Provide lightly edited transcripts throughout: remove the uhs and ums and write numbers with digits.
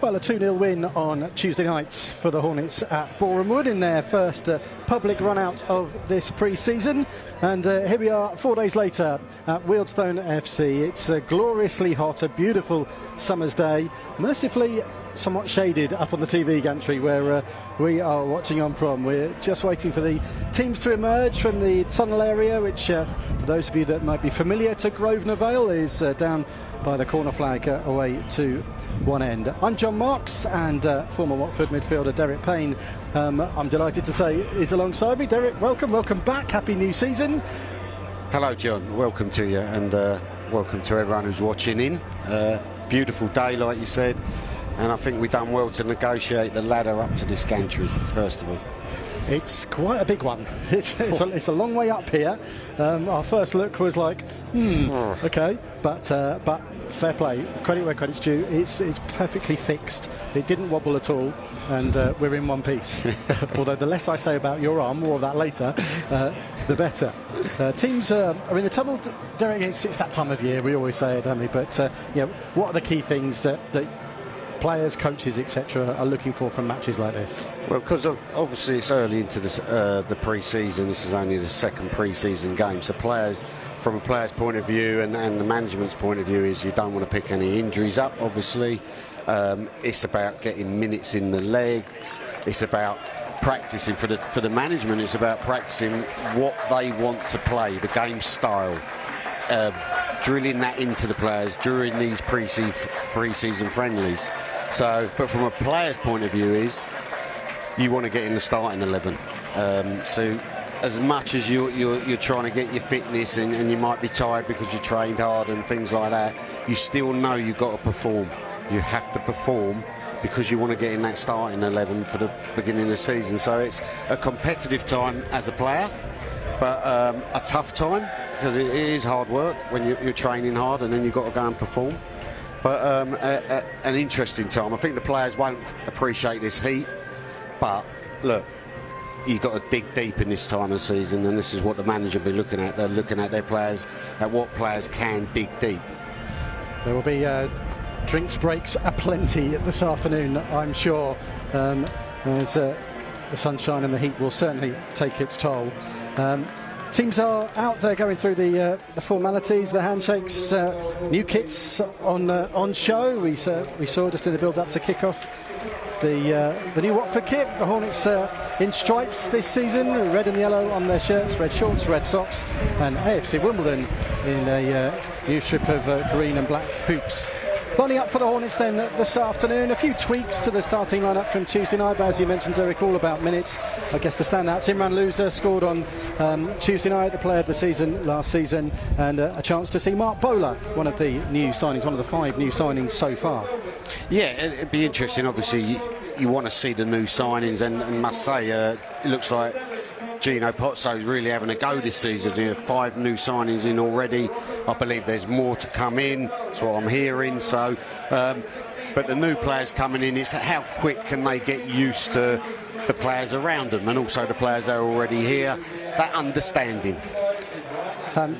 Well, a 2-0 win on Tuesday night for the Hornets at Boreham Wood in their first public run-out of this pre-season. And here we are 4 days later at Wealdstone FC. It's a gloriously hot, a beautiful summer's day, mercifully somewhat shaded up on the TV gantry where we are watching on from. We're just waiting for the teams to emerge from the tunnel area, which, for those of you that might be familiar to Grosvenor Vale, is down by the corner flag away to one end. I'm John Marks, and former Watford midfielder Derek Payne, I'm delighted to say, is alongside me. Derek, welcome back. Happy new season. Hello, John. Welcome to you, and welcome to everyone who's watching in. Beautiful day, like you said, and I think we've done well to negotiate the ladder up to this gantry, first of all. It's quite a big one. It's a long way up here. Our first look was like, okay, but fair play. Credit where credit's due. It's perfectly fixed. It didn't wobble at all, and we're in one piece. Although the less I say about your arm, more of that later, the better. Teams are in the trouble. Derek, it's that time of year. We always say it, don't we? But what are the key things that players, coaches, etc. are looking for from matches like this? Well, because obviously it's early into the pre-season. This is only the second pre-season game. So players, from a player's point of view and the management's point of view, is you don't want to pick any injuries up, obviously. It's about getting minutes in the legs. It's about practicing for the management. It's about practicing what they want to play, the game style. Drilling that into the players during these pre-season friendlies. So, but from a player's point of view, is you want to get in the starting 11. So, as much as you're trying to get your fitness and you might be tired because you trained hard and things like that, you still know you've got to perform. You have to perform because you want to get in that starting 11 for the beginning of the season. So it's a competitive time as a player, but a tough time, because it is hard work when you're training hard and then you've got to go and perform. But an interesting time. I think the players won't appreciate this heat, but look, you've got to dig deep in this time of the season, and this is what the manager will be looking at. They're looking at their players, at what players can dig deep. There will be drinks breaks aplenty this afternoon, I'm sure, as the sunshine and the heat will certainly take its toll. Teams are out there going through the formalities, the handshakes, new kits on show. We saw just in the build-up to kick-off the new Watford kit. The Hornets in stripes this season, red and yellow on their shirts, red shorts, red socks, and AFC Wimbledon in a new strip of green and black hoops. Lining up for the Hornets then this afternoon. A few tweaks to the starting lineup from Tuesday night, but as you mentioned, Derek, all about minutes. I guess the standouts: Imran Louza scored on Tuesday night, the player of the season last season, and a chance to see Mark Bowler, one of the new signings, one of the 5 new signings so far. Yeah, it'd be interesting. Obviously, you want to see the new signings, and must say, it looks like Gino Pozzo's really having a go this season. You have 5 new signings in already. I believe there's more to come in. That's what I'm hearing. So, but the new players coming in, it's how quick can they get used to the players around them, and also the players that are already here. That understanding.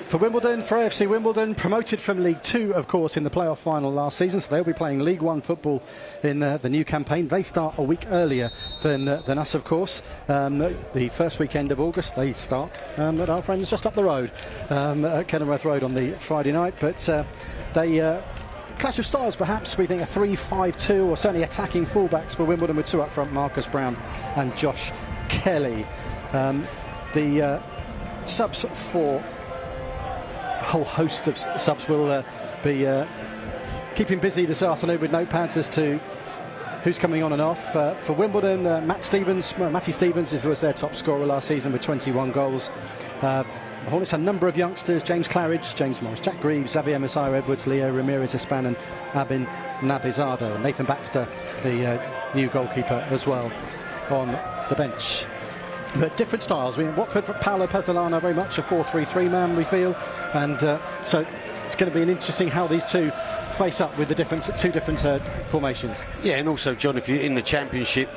For Wimbledon, for AFC Wimbledon, promoted from League 2, of course, in the playoff final last season, so they'll be playing League 1 football in the new campaign. They start a week earlier than us, of course. The first weekend of August, they start at our friends just up the road, at Kenilworth Road on the Friday night. But they clash of styles, perhaps. We think a 3-5-2, or certainly attacking fullbacks for Wimbledon, with 2 up front, Marcus Brown and Josh Kelly. The subs for a whole host of subs will be keeping busy this afternoon with notepads as to who's coming on and off. For Wimbledon, Mattie Stevens was their top scorer last season with 21 goals. The Hornets had a number of youngsters: James Claridge, James Morris, Jack Greaves, Xavier Messiah Edwards, Leo Ramirez Espan and Abin Nabizardo. And Nathan Baxter, the new goalkeeper, as well on the bench. But different styles. Watford, Paolo Pezzolano, very much a 4-3-3 man, we feel, and so it's going to be an interesting how these two face up with the two different formations. Yeah, and also, John, if you're in the Championship,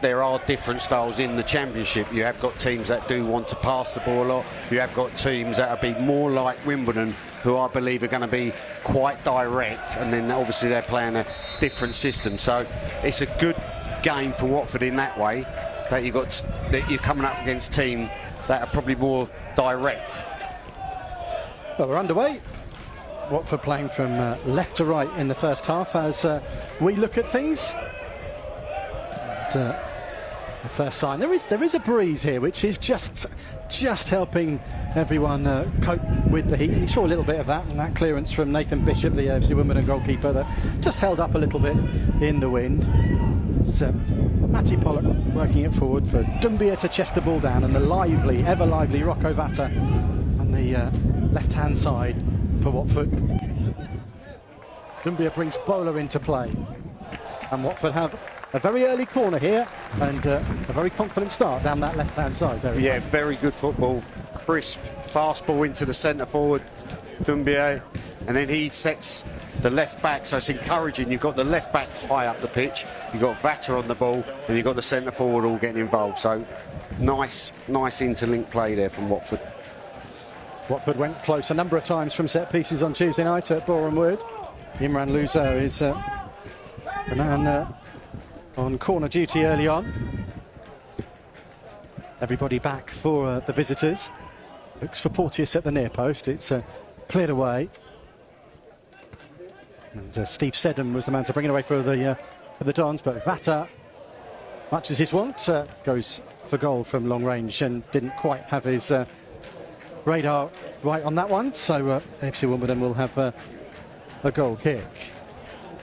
there are different styles in the Championship. You have got teams that do want to pass the ball a lot. You have got teams that will be more like Wimbledon, who I believe are going to be quite direct, and then obviously they're playing a different system. So it's a good game for Watford in that way, that you're coming up against a team that are probably more direct. Well, we're underway. Watford playing from left to right in the first half as we look at things. And, the first sign, there is a breeze here, which is just helping everyone cope with the heat. And you saw a little bit of that, and that clearance from Nathan Bishop, the AFC Wimbledon goalkeeper, that just held up a little bit in the wind. It's Mattie Pollock working it forward for Doumbia to chest the ball down, and the ever lively Rocco Vata on the left-hand side for Watford. Doumbia brings Bowler into play, and Watford have a very early corner here and a very confident start down that left-hand side. Yeah, very good football, crisp, fast ball into the centre forward, Doumbia, and then he sets the left back, so it's encouraging. You've got the left back high up the pitch, you've got Vata on the ball, and you've got the centre forward all getting involved. So nice interlink play there from Watford. Watford went close a number of times from set pieces on Tuesday night at Boreham Wood. Imran Luzo is the man on corner duty early on. Everybody back for the visitors. Looks for Porteous at the near post. It's cleared away. And Steve Seddon was the man to bring it away for the Dons, but Vata, much as his want, goes for goal from long range and didn't quite have his radar right on that one. So AFC Wimbledon will have a goal kick.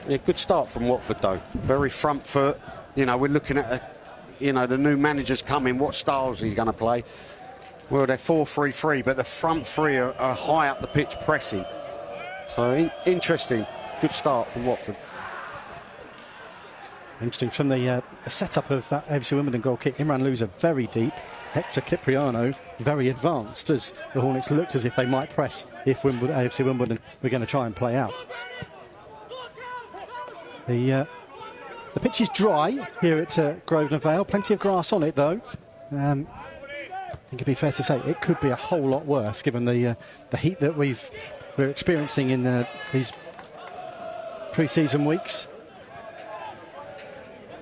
Yeah, good start from Watford though. Very front foot. You know, we're looking at the new manager's coming. What styles are you going to play? Well, they're 4-3-3, but the front three are high up the pitch pressing. So interesting. Good start from Watford. Interesting from the setup of that AFC Wimbledon goal kick. Imran Luza very deep. Hector Cipriano very advanced, as the Hornets looked as if they might press if AFC Wimbledon were going to try and play out. The pitch is dry here at Grosvenor Vale. Plenty of grass on it though. I think it'd be fair to say it could be a whole lot worse given the heat that we're experiencing in these pre-season weeks.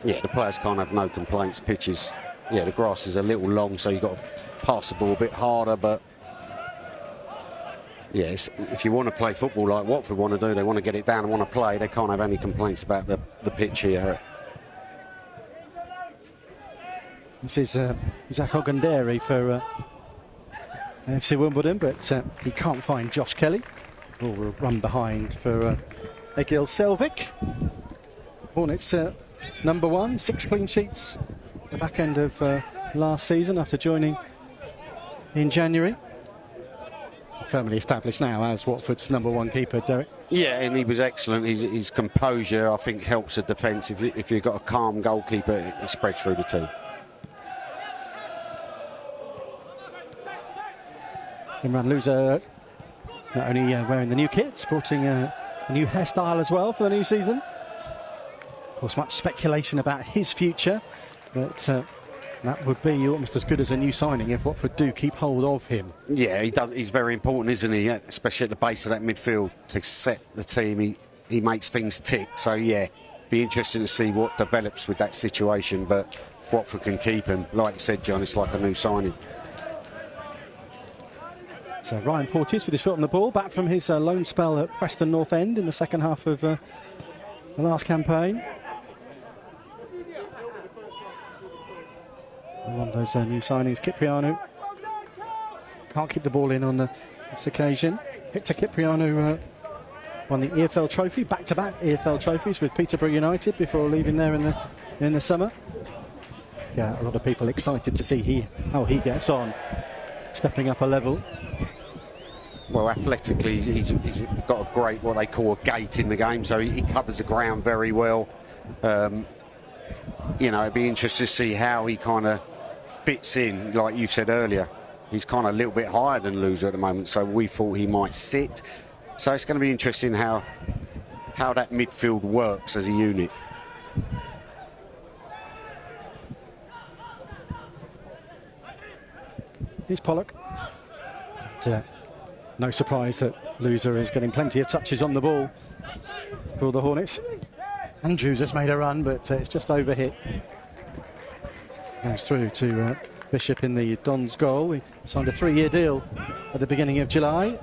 Yeah, the players can't have no complaints. Pitches, yeah, the grass is a little long, so you've got to pass the ball a bit harder, but yes, if you want to play football like Watford want to do, they want to get it down and want to play, they can't have any complaints about the pitch here. This is Isaac Ogundere for AFC Wimbledon, but he can't find Josh Kelly. Ball will run behind for Egil Selvik. Hornets number one, 6 clean sheets at the back end of last season after joining in January. Firmly established now as Watford's number one keeper, Derek. Yeah, and he was excellent. His composure, I think, helps the defence. If you've got a calm goalkeeper, it spreads through the team. Imran Luza not only wearing the new kit, sporting a new hairstyle as well for the new season. Of course, much speculation about his future, but that would be almost as good as a new signing if Watford do keep hold of him. Yeah, he does. He's very important, isn't he? Especially at the base of that midfield to set the team. He makes things tick. So yeah, be interesting to see what develops with that situation. But if Watford can keep him, like you said, John, it's like a new signing. So Ryan Porteous with his foot on the ball, back from his loan spell at Preston North End in the second half of the last campaign. One of those new signings, Cipriano, can't keep the ball in on this occasion. Hector Cipriano won the EFL trophy, back-to-back EFL trophies with Peterborough United before leaving there in the summer. Yeah, a lot of people excited to see how he gets on, stepping up a level. Well, athletically, he's got a great, what they call a gait in the game, so he covers the ground very well. It'd be interesting to see how he kind of fits in. Like you said earlier, he's kind of a little bit higher than Luzer at the moment, so we thought he might sit. So it's going to be interesting how that midfield works as a unit. Here's Pollock. And, no surprise that Loser is getting plenty of touches on the ball for the Hornets. Andrews has made a run, but it's just overhit. Goes through to Bishop in the Dons goal. He signed a 3-year deal at the beginning of July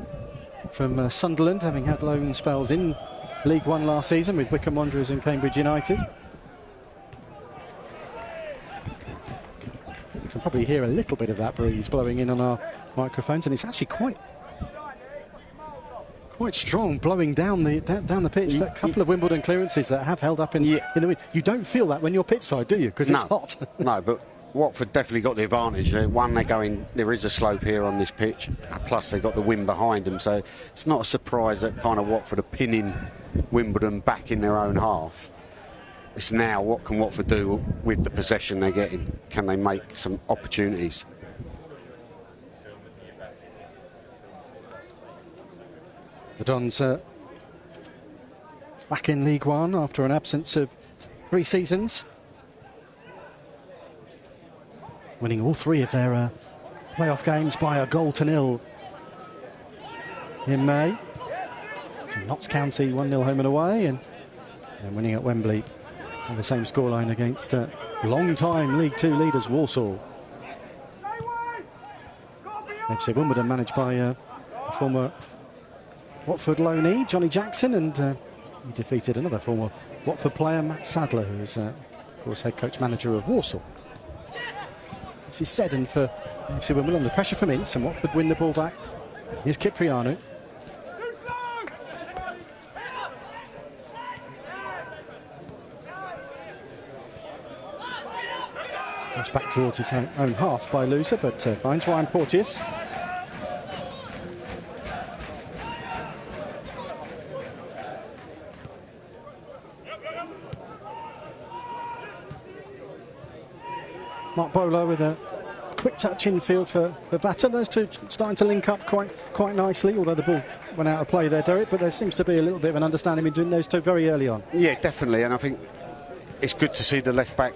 from Sunderland, having had loan spells in League One last season with Wycombe Wanderers and Cambridge United. You can probably hear a little bit of that breeze blowing in on our microphones, and it's actually quite strong, blowing down the pitch. That couple of Wimbledon clearances that have held up in the wind. You don't feel that when you're pitch side, do you? Because it's hot. No, but Watford definitely got the advantage. One, they're going, there is a slope here on this pitch, plus they've got the wind behind them, so it's not a surprise that kind of Watford are pinning Wimbledon back in their own half. It's now, what can Watford do with the possession they're getting? Can they make some opportunities? The Dons back in League One after an absence of 3 seasons. Winning all 3 of their playoff games by a 1-0 in May. To Notts County 1-0 home and away, and winning at Wembley on the same scoreline against long-time League Two leaders Walsall. FC Wimbledon managed by a former Watford loanee, Johnny Jackson, and he defeated another former Watford player, Matt Sadler, who's, of course, head coach manager of Walsall. This is Seddon for FC Wimbledon. The pressure from Ince, and Watford win the ball back. Here's Cipriano. Goes back towards his own half by Loser, but finds Ryan Porteous. Mark Bowler with a quick touch infield for Vata. Those two starting to link up quite nicely, although the ball went out of play there, Derek, but there seems to be a little bit of an understanding between those two very early on. Yeah, definitely, and I think it's good to see the left-back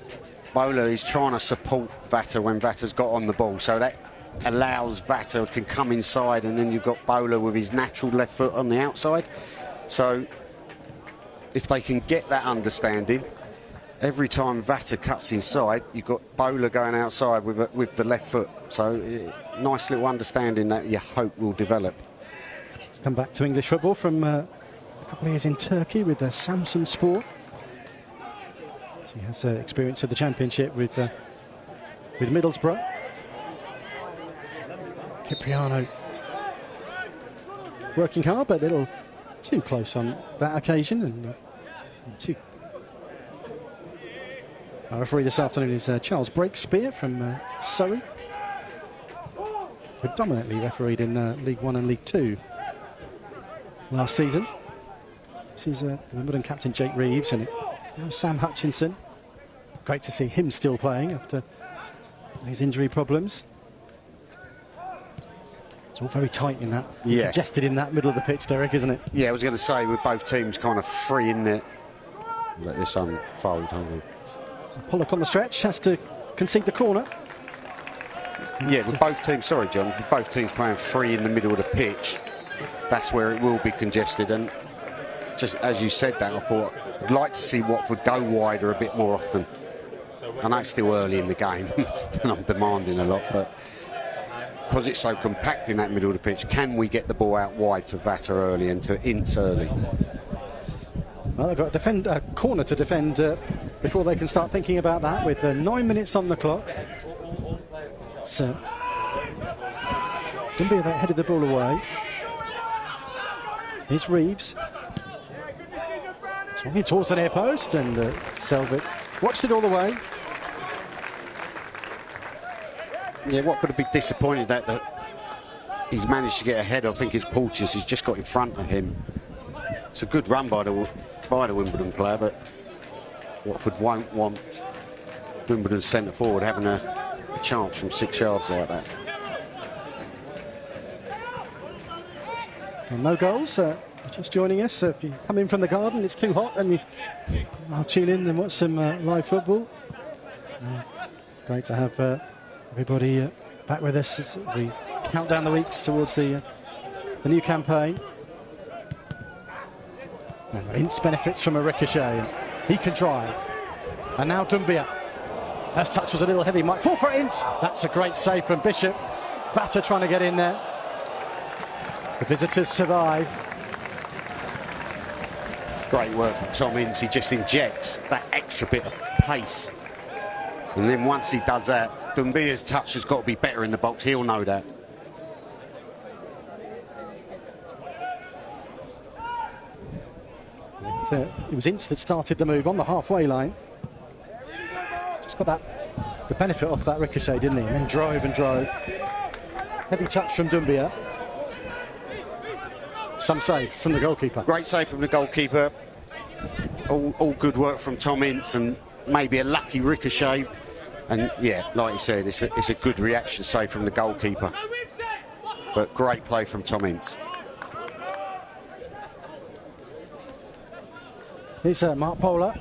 Bowler is trying to support Vata when Vata's got on the ball, so that allows Vata can come inside, and then you've got Bowler with his natural left foot on the outside. So if they can get that understanding, every time Vata cuts inside, you've got Bowler going outside with the left foot. So nice little understanding that you hope will develop. Let's come back to English football from a couple of years in Turkey with Samsun Spor. He has experience of the Championship with Middlesbrough. Cipriano working hard, but a little too close on that occasion, and too. Our referee this afternoon is Charles Breakspear from Surrey. Predominantly refereed in League One and League Two last season. This is Wimbledon captain Jake Reeves, and now Sam Hutchinson. Great to see him still playing after his injury problems. It's all very tight in that, congested in that middle of the pitch, Derek, isn't it? Yeah, I was going to say, with both teams kind of free in there. Let this unfold, haven't we? Pollock on the stretch, has to concede the corner. Yeah, with both teams, sorry John, with both teams playing free in the middle of the pitch, that's where it will be congested. And just as you said that, I thought I'd like to see Watford go wider a bit more often. I know it's still early in the game and I'm demanding a lot, but because it's so compact in that middle of the pitch, can we get the ball out wide to Vata early and to Ince early? Well, they've got a corner to defend before they can start thinking about that, with 9 minutes on the clock. It's Dumbia that headed the ball away. Here's Reeves. Swinging towards the near post, and Selvik watched it all the way. Yeah, what could be disappointed that he's managed to get ahead. I think it's Porteous. He's just got in front of him. It's a good run by the Wimbledon player, but Watford won't want Wimbledon's centre forward having a chance from 6 yards like that. Well, no goals. Just joining us. If you come in from the garden, it's too hot, and I'll tune in and watch some live football. Great to have everybody back with us as we count down the weeks towards the new campaign. And Ince benefits from a ricochet, and he can drive. And now Doumbia. First touch was a little heavy, might fall for Ince. That's a great save from Bishop. Vata trying to get in there. The visitors survive. Great work from Tom Ince. He just injects that extra bit of pace. And then once he does that, Doumbia's touch has got to be better in the box. He'll know that. It was Ince that started the move on the halfway line. Just got the benefit off that ricochet, didn't he? And then drove and drove. Heavy touch from Doumbia. Some save from the goalkeeper. Great save from the goalkeeper. All good work from Tom Ince, and maybe a lucky ricochet. And yeah, like you said, it's a good reaction save from the goalkeeper. But great play from Tom Ince. Here's Mattie Pollock.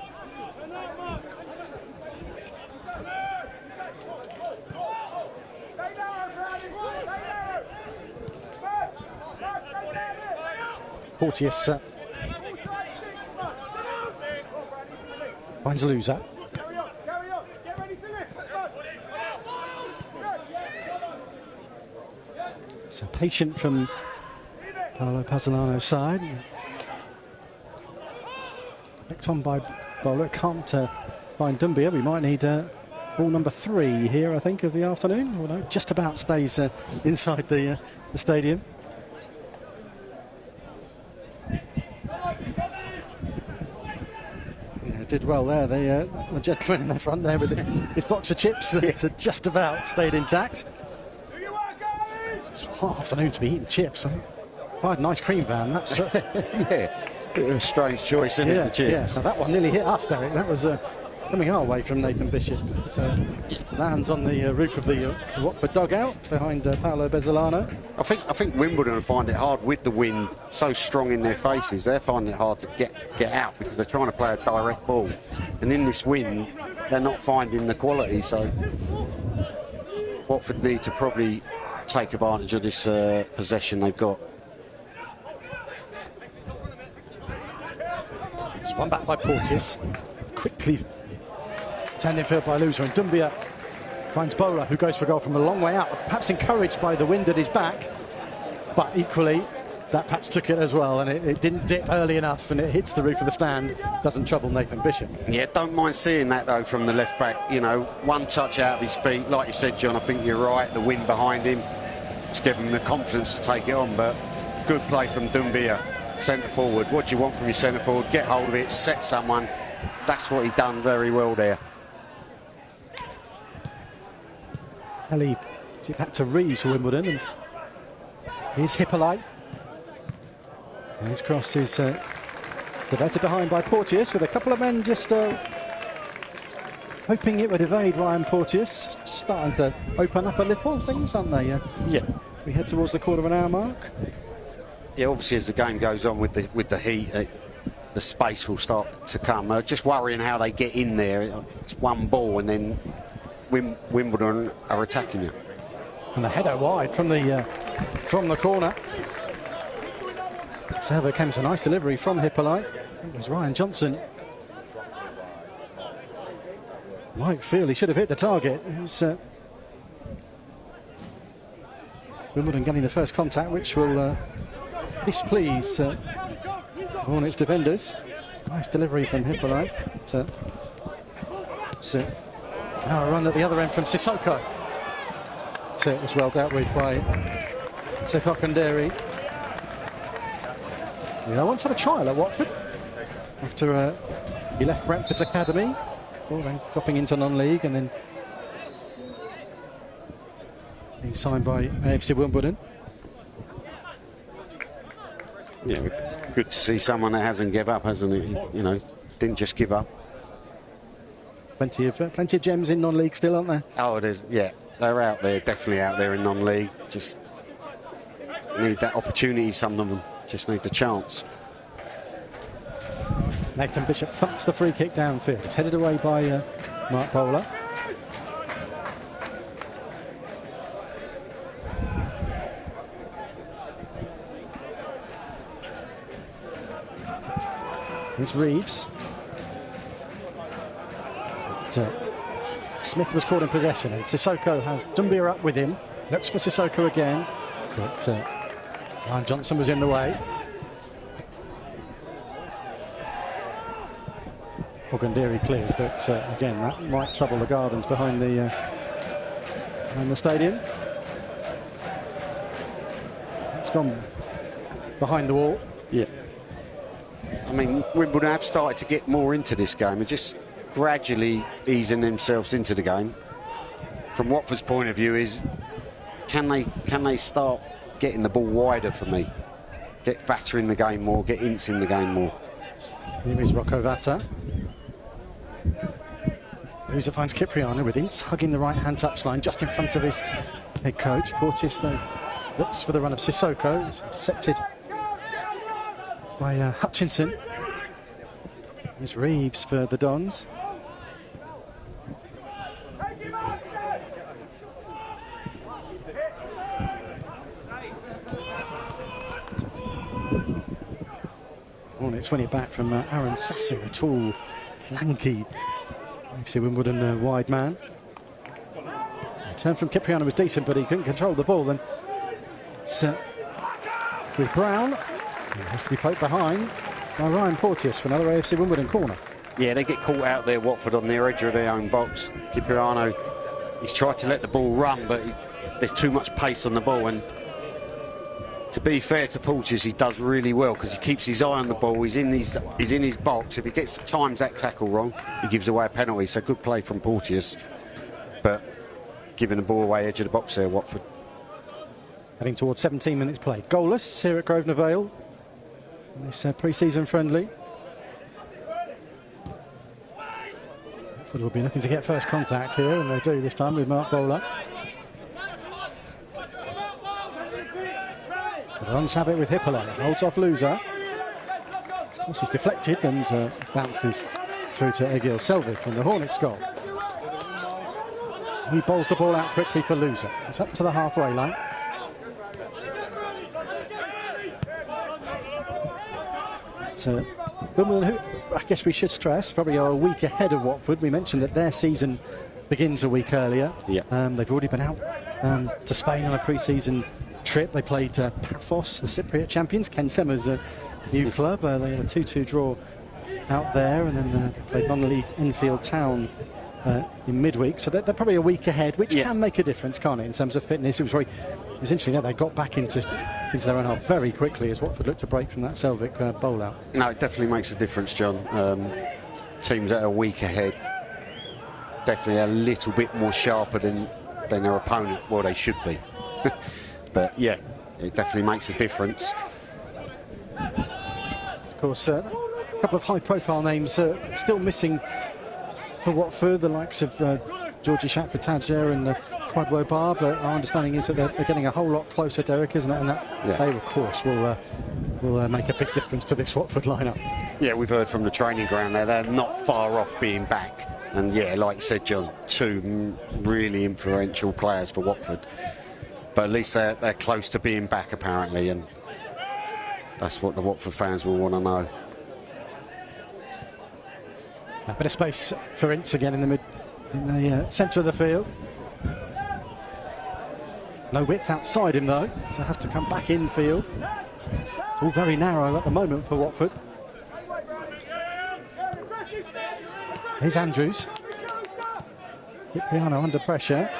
Porteous finds a loser. So patient from Paolo Pazzolano's side. Picked on by Bowler. Can't find Doumbia. We might need ball number 3 here, I think, of the afternoon. Although just about stays inside the stadium. Yeah, did well there. The gentleman in the front there with his box of chips that had just about stayed intact. It's a hot afternoon to be eating chips. Quite a nice cream van. That's Yeah. Bit of a strange choice, isn't it, the chips? Yeah, so that one nearly hit us, Derek. That was coming our way from Nathan Bishop. It lands on the roof of the Watford dugout behind Paolo Bezzolano. I think Wimbledon find it hard with the wind so strong in their faces. They're finding it hard to get out because they're trying to play a direct ball. And in this wind, they're not finding the quality. So Watford need to probably take advantage of this possession they've got. It's one back by Porteous. Quickly turned in field by Loser, and Doumbia finds Bowler, who goes for goal from a long way out, perhaps encouraged by the wind at his back, but equally that perhaps took it as well, and it didn't dip early enough, and it hits the roof of the stand. Doesn't trouble Nathan Bishop. Yeah, don't mind seeing that though from the left back. You know, one touch out of his feet, like you said, John. I think you're right. The wind behind him, it's giving him the confidence to take it on. But good play from Doumbia, centre forward. What do you want from your centre forward? Get hold of it, set someone. That's what he done very well there. Kelly gives it back to Reeves for Wimbledon, and here's Hippolyte. And his cross is diverted behind by Porteous, with a couple of men just hoping it would evade Ryan Porteous. Starting to open up a little, things, aren't they? Yeah. We head towards the quarter of an hour mark. Yeah, obviously as the game goes on with the heat, the space will start to come. Just worrying how they get in there. It's one ball and then Wimbledon are attacking you. And the header wide from the corner. Server came to a nice delivery from Hippolyte. It was Ryan Johnson. Might feel he should have hit the target. It was Wimbledon getting the first contact, which will displease Hornets defenders. Nice delivery from Hippolyte. Now a run at the other end from Sissoko. It was well dealt with by Sekokanderi. I once had a trial at Watford after he left Brentford's academy, then dropping into non-league and then being signed by AFC Wimbledon. Yeah, good to see someone that hasn't given up, hasn't he? You know, didn't just give up. Plenty of gems in non-league still, aren't there? Oh, it is. Yeah, they're out there, definitely out there in non-league. Just need that opportunity. Some of them just need the chance. Nathan Bishop thumps the free kick downfield. It's headed away by Mattie Pollock. Here's Reeves. Smith was caught in possession, and Sissoko has Doumbia up with him. Looks for Sissoko again, but Ryan Johnson was in the way. Ogundiri clears, but again, that might trouble the Gardens behind the stadium. It's gone behind the wall. Yeah. I mean, Wimbledon have started to get more into this game and just gradually easing themselves into the game. From Watford's point of view is, can they start getting the ball wider for me? Get Vata in the game more, get Ince in the game more. Here is Rocco Vata. User finds Cipriano with Ince hugging the right-hand touchline just in front of his head coach. Porteous, though, looks for the run of Sissoko. It's intercepted by Hutchinson. Here's Reeves for the Dons. Hornets win it back from Aaron Sassu, a tall, lanky AFC Wimbledon wide man. The turn from Cipriano was decent, but he couldn't control the ball. Then with Brown, he has to be poked behind by Ryan Porteous for another AFC Wimbledon corner. Yeah, they get caught out there, Watford, on their edge of their own box. Cipriano, he's tried to let the ball run, but there's too much pace on the ball. And to be fair to Porteous, he does really well because he keeps his eye on the ball. He's in his box. If he times that tackle wrong, he gives away a penalty. So good play from Porteous, but giving the ball away edge of the box there, Watford. Heading towards 17 minutes played. Goalless here at Grosvenor Vale in this pre-season friendly. Watford will be looking to get first contact here, and they do this time with Mark Bowler. The runs have it with Hippolyte, holds off Loser. Of course, he's deflected and bounces through to Egil Selvik and the Hornets goal. He bowls the ball out quickly for Loser. It's up to the halfway line. Wimbledon, who I guess we should stress, probably are a week ahead of Watford. We mentioned that their season begins a week earlier. Yeah. They've already been out to Spain on a pre-season trip. They played Paphos, the Cypriot champions, Ken Sema's new club. They had a 2-2 draw out there, and then they played non-league Enfield Town in midweek. So they're probably a week ahead, which can make a difference, can't it, in terms of fitness. It was interesting that they got back into their own half very quickly as Watford looked to break from that Selvik bowl out. No, it definitely makes a difference, John. Teams that are a week ahead, definitely a little bit more sharper than their opponent. Well, they should be. But yeah, it definitely makes a difference. Of course, a couple of high-profile names still missing for Watford, the likes of Giorgi Chakvetadze and Kwadwo Bar, but our understanding is that they're getting a whole lot closer, Derek, isn't it? And that they, of course, will make a big difference to this Watford lineup. Yeah, we've heard from the training ground there, they're not far off being back. And yeah, like you said, John, two really influential players for Watford. But at least they're close to being back, apparently, and that's what the Watford fans will want to know. A bit of space for Ince again in the centre of the field. No width outside him, though, so has to come back infield. It's all very narrow at the moment for Watford. Here's Andrews. Cipriano under pressure.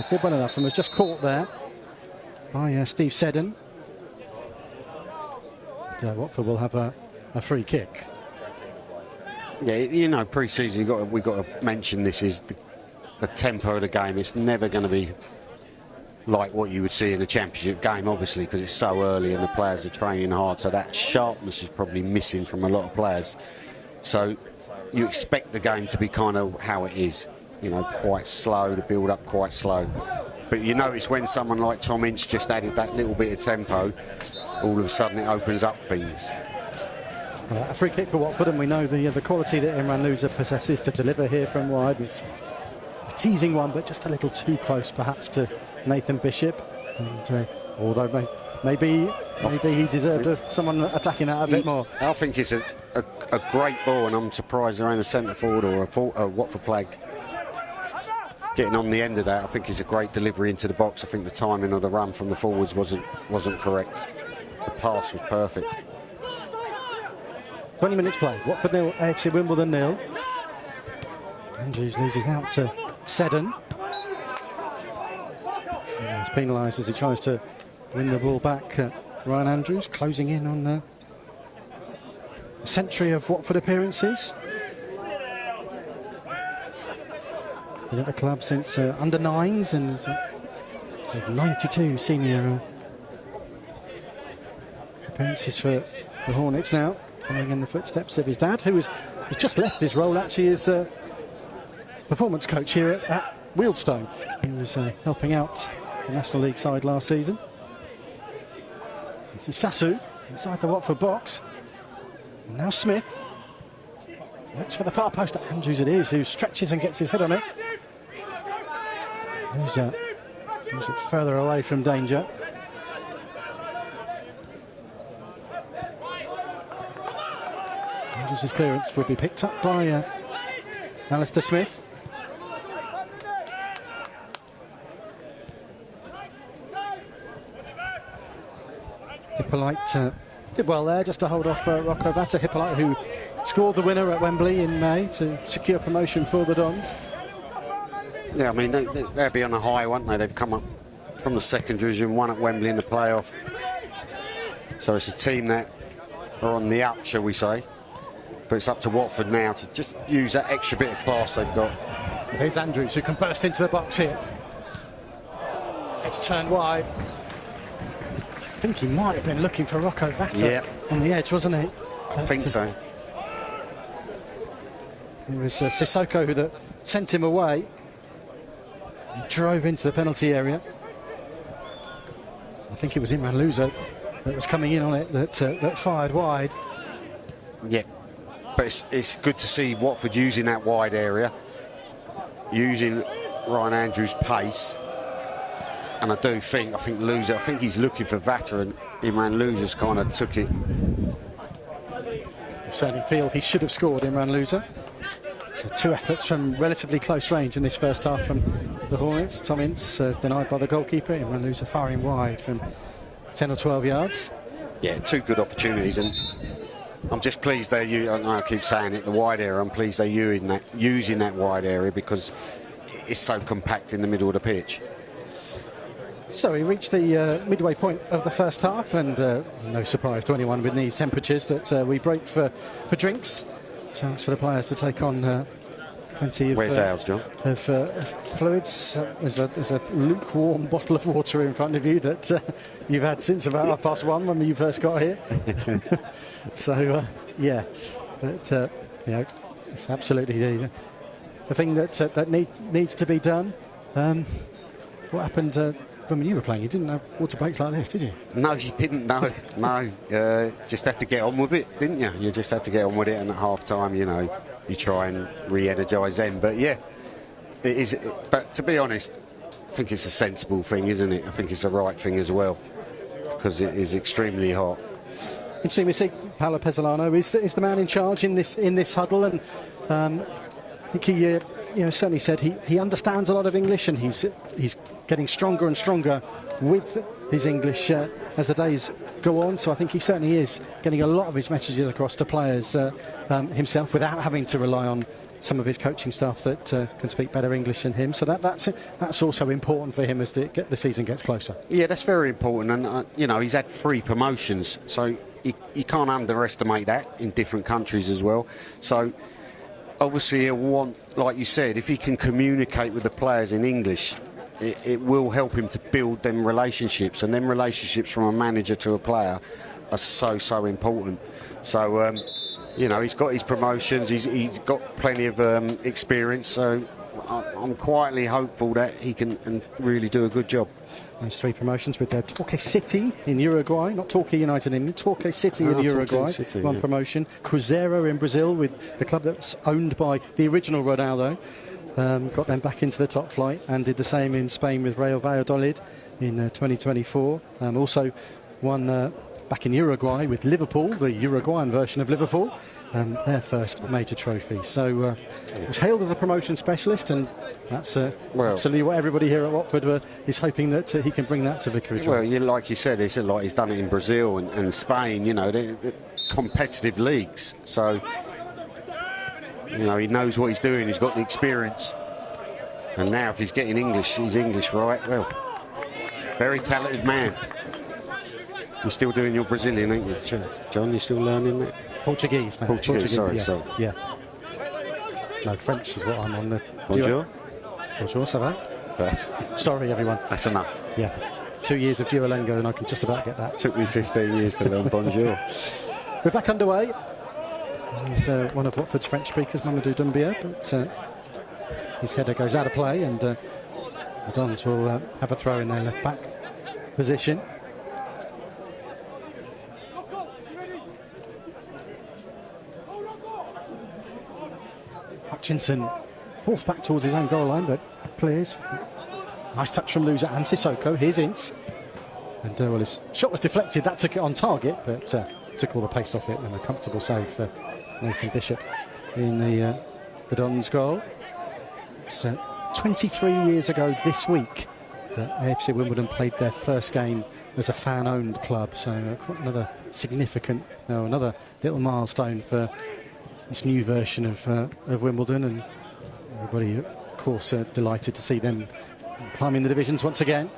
Did well enough and was just caught there by Steve Seddon. Watford will have a free kick. Yeah, you know, pre-season, we've got to mention this is the tempo of the game. It's never going to be like what you would see in a championship game, obviously, because it's so early and the players are training hard. So that sharpness is probably missing from a lot of players. So you expect the game to be kind of how it is. You know, quite slow, the build-up quite slow. But you notice when someone like Tom Ince just added that little bit of tempo, all of a sudden it opens up things. A free kick for Watford, and we know the quality that Imran Louza possesses to deliver here from wide. It's a teasing one, but just a little too close perhaps to Nathan Bishop. And although maybe he deserved someone attacking that a bit more. I think it's a great ball, and I'm surprised there ain't a centre forward or a Watford player getting on the end of that. I think it's a great delivery into the box. I think the timing of the run from the forwards wasn't correct. The pass was perfect. 20 minutes played. Watford 0, AFC Wimbledon 0. Andrews loses out to Seddon. He's penalised as he tries to win the ball back. Ryan Andrews closing in on a century of Watford appearances. Been at the club since under 9s and 92 senior appearances for the Hornets now, following in the footsteps of his dad, who has just left his role actually as performance coach here at Wealdstone. He was helping out the National League side last season. This is Sasu inside the Watford box. And now Smith looks for the far post. Andrews it is, who stretches and gets his head on it. Moves it further away from danger. Andrews' clearance would be picked up by Alistair Smith. Hippolyte did well there just to hold off Rocco Vata. Hippolyte, who scored the winner at Wembley in May to secure promotion for the Dons. Yeah, I mean, they'll be on a high, won't they? They've come up from the second division, won at Wembley in the playoff. So it's a team that are on the up, shall we say. But it's up to Watford now to just use that extra bit of class they've got. Here's Andrews, who can burst into the box here. It's turned wide. I think he might have been looking for Rocco Vata on the edge, wasn't he? I think so. It was Sissoko who sent him away. He drove into the penalty area. I think it was Imran Louza that was coming in on it that fired wide. Yeah, but it's good to see Watford using that wide area, using Ryan Andrews' pace. And I think Louza, I think he's looking for Vata, and Imran Louza's kind of took it. I certainly feel he should have scored, Imran Louza. So 2 efforts from relatively close range in this first half from the Hornets. Tom Ince denied by the goalkeeper. Imran Louza firing wide from 10 or 12 yards. Yeah, 2 good opportunities, and I'm just pleased I know I keep saying it, the wide area. I'm pleased they're using that wide area because it's so compact in the middle of the pitch. So we reached the midway point of the first half, and no surprise to anyone with these temperatures that we break for drinks. Chance for the players to take on plenty of, Where's ours, John? of fluids. There's a lukewarm bottle of water in front of you that you've had since about 1:30 when you first got here. So, yeah, but it's absolutely the thing that needs to be done. What happened when you were playing? You didn't have water breaks like this, did you? No, you didn't. No. Just had to get on with it, didn't you? You just had to get on with it, and at half time, you try and re-energise them. But yeah, it is. But to be honest, I think it's a sensible thing, isn't it? I think it's the right thing as well, because it is extremely hot. Interesting, we see Paolo Pezzolano is the man in charge in this huddle, and I think he certainly said he understands a lot of English, and he's getting stronger and stronger with his English as the days go on. So I think he certainly is getting a lot of his messages across to players himself, without having to rely on some of his coaching staff that can speak better English than him. So that's also important for him as the season gets closer. Yeah, that's very important, and he's had 3 promotions, so you can't underestimate that in different countries as well. So obviously he'll want, like you said, if he can communicate with the players in English, it will help him to build them relationships, and them relationships from a manager to a player are so important. So he's got his promotions, he's got plenty of experience, so I'm quietly hopeful that he can really do a good job. Those 3 promotions with Torque City in Uruguay, not Torque United in Torque City in Uruguay, City, 1 promotion. Cruzeiro in Brazil, with the club that's owned by the original Ronaldo, got them back into the top flight, and did the same in Spain with Real Valladolid in 2024. Also won back in Uruguay with Liverpool, the Uruguayan version of Liverpool, their first major trophy. So he was hailed as a promotion specialist, and that's absolutely what everybody here at Watford is hoping that he can bring that to Vicarage. Well, like you said, it's like he's done it in Brazil and Spain, you know, they're competitive leagues. So, you know, he knows what he's doing, he's got the experience. And now if he's getting his English right, well, very talented man. You're still doing your Brazilian, ain't you, John? You're still learning that? Portuguese, man. Portuguese, sorry. Yeah. No, French is what I'm on the... Bonjour? Bonjour, ça va? First. Sorry, everyone. That's enough. Yeah. 2 years of Duolingo and I can just about get that. Took me 15 years to learn bonjour. We're back underway. He's one of Watford's French speakers, Mamadou Doumbia, but his header goes out of play, and the Dons will have a throw in their left back position. Hutchinson falls back towards his own goal line, but clears. Nice touch from Loser and Sissoko. Here's Ince. And well, his shot was deflected. That took it on target, but took all the pace off it, and a comfortable save for Nathan Bishop in the Dons goal. So 23 years ago this week that AFC Wimbledon played their first game as a fan-owned club. So quite another significant, another little milestone for this new version of Wimbledon, and everybody, of course, delighted to see them climbing the divisions once again.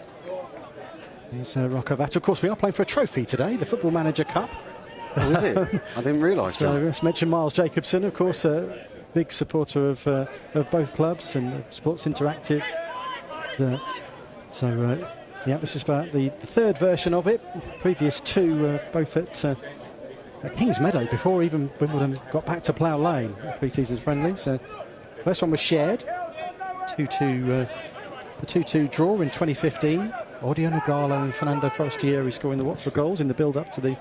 Here's Rocco Vata. Of course, we are playing for a trophy today, the Football Manager Cup. Oh, is it? I didn't realise. So let's mention Miles Jacobson, of course, a big supporter of both clubs and Sports Interactive. Yeah, this is about the third version of it. Previous two both at Kings Meadow before even Wimbledon got back to Plough Lane, pre-season friendly. So first one was shared, 2-2, a 2-2 draw in 2015. Audio Nagalo and Fernando Forestieri scoring the Watford goals in the build-up to the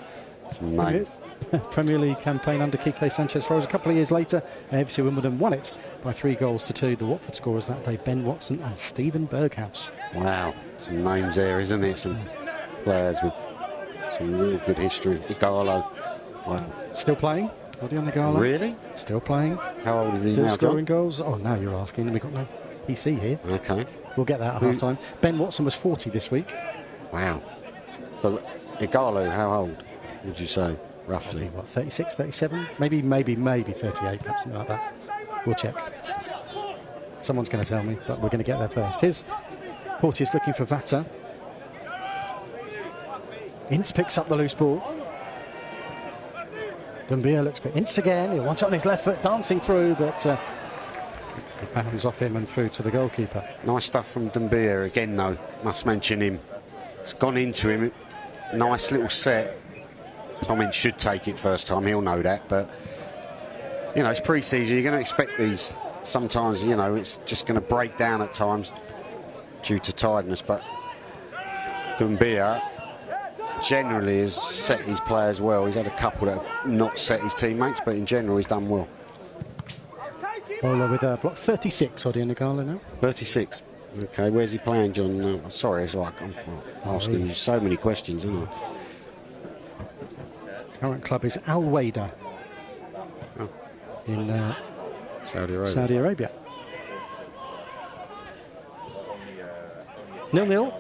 Premier League campaign under Quique Sanchez-Flores. A couple of years later, AFC Wimbledon won it by 3-2. The Watford scorers that day, Ben Watson and Stephen Berghaus. Wow, some names there, isn't it? Some players with some real good history. Igalo. Wow. Still playing? Audio Nagalo. Really? Still playing. How old is he Still now, scoring John? goals. Oh, now you're asking. We've got no PC here. Okay. We'll get that at half-time. Ben Watson was 40 this week. Wow. So, Igalo, how old would you say, roughly? What, 36, 37? Maybe 38, perhaps something like that. We'll check. Someone's going to tell me, but we're going to get there first. Here's Porteous looking for Vata. Ince picks up the loose ball. Doumbia looks for Ince again. He wants it on his left foot, dancing through, but it bounds off him and through to the goalkeeper. Nice stuff from Doumbia again, though. Must mention him. It's gone into him. Nice little set. Tom Ince should take it first time. He'll know that, but you know, it's pre-season. You're going to expect these. Sometimes, you know, it's just going to break down at times due to tiredness. But Doumbia generally has set his players well. He's had a couple that have not set his teammates, but in general he's done well. Bowler with block 36, Audio Nagalo now. 36. Okay, where's he playing, John? Sorry, it's like I'm asking you so many questions, isn't I? Current club is Al Wada in Saudi Arabia. 0-0.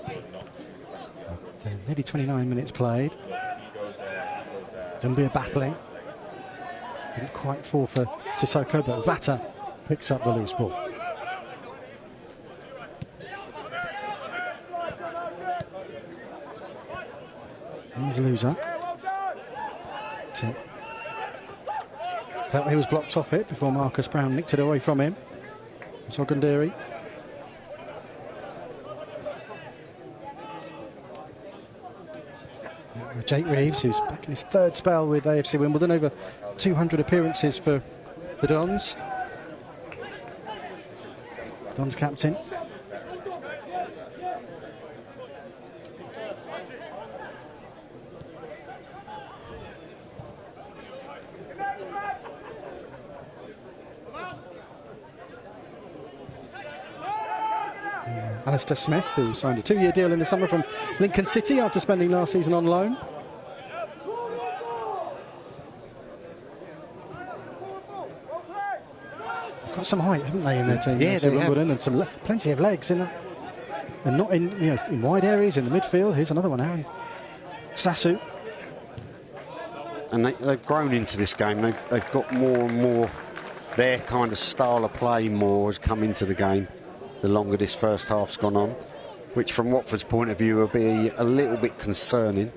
Nearly 29 minutes played. Doumbia battling. Didn't quite fall for Sissoko, but Vata picks up the loose ball. He's a loser. Felt he was blocked off it before Marcus Brown nicked it away from him. Sogundiri. Jake Reeves, who's back in his third spell with AFC Wimbledon, over 200 appearances for the Dons. Dons captain. Alistair Smith, who signed a 2-year deal in the summer from Lincoln City after spending last season on loan. some height, haven't they, in their team? Yeah, they Wimbledon, and plenty of legs in that, and not in in wide areas in the midfield. Here's another one, Aaron Sissoko. And they've grown into this game. They've got more and more. Their kind of style of play more has come into the game the longer this first half's gone on, which from Watford's point of view will be a little bit concerning.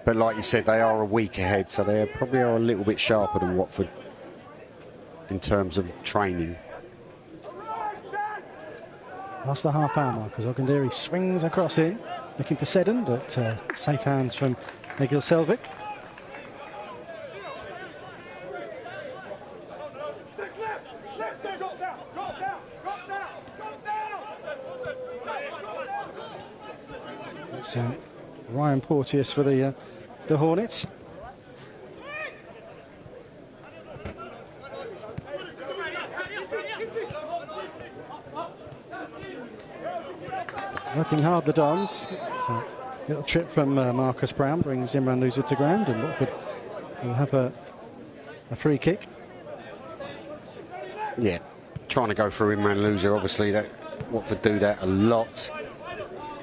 But like you said, they are a week ahead, so they probably are a little bit sharper than Watford in terms of training. Past the half-hour mark as Ogundiri swings across in, looking for Seddon, but safe hands from Egil Selvik. It's Ryan Porteous for the Hornets. Working hard, the Dons. So, little trip from Marcus Brown brings Imran Louza to ground, and Watford will have a free kick. Yeah, trying to go through Imran Louza, obviously Watford do that a lot.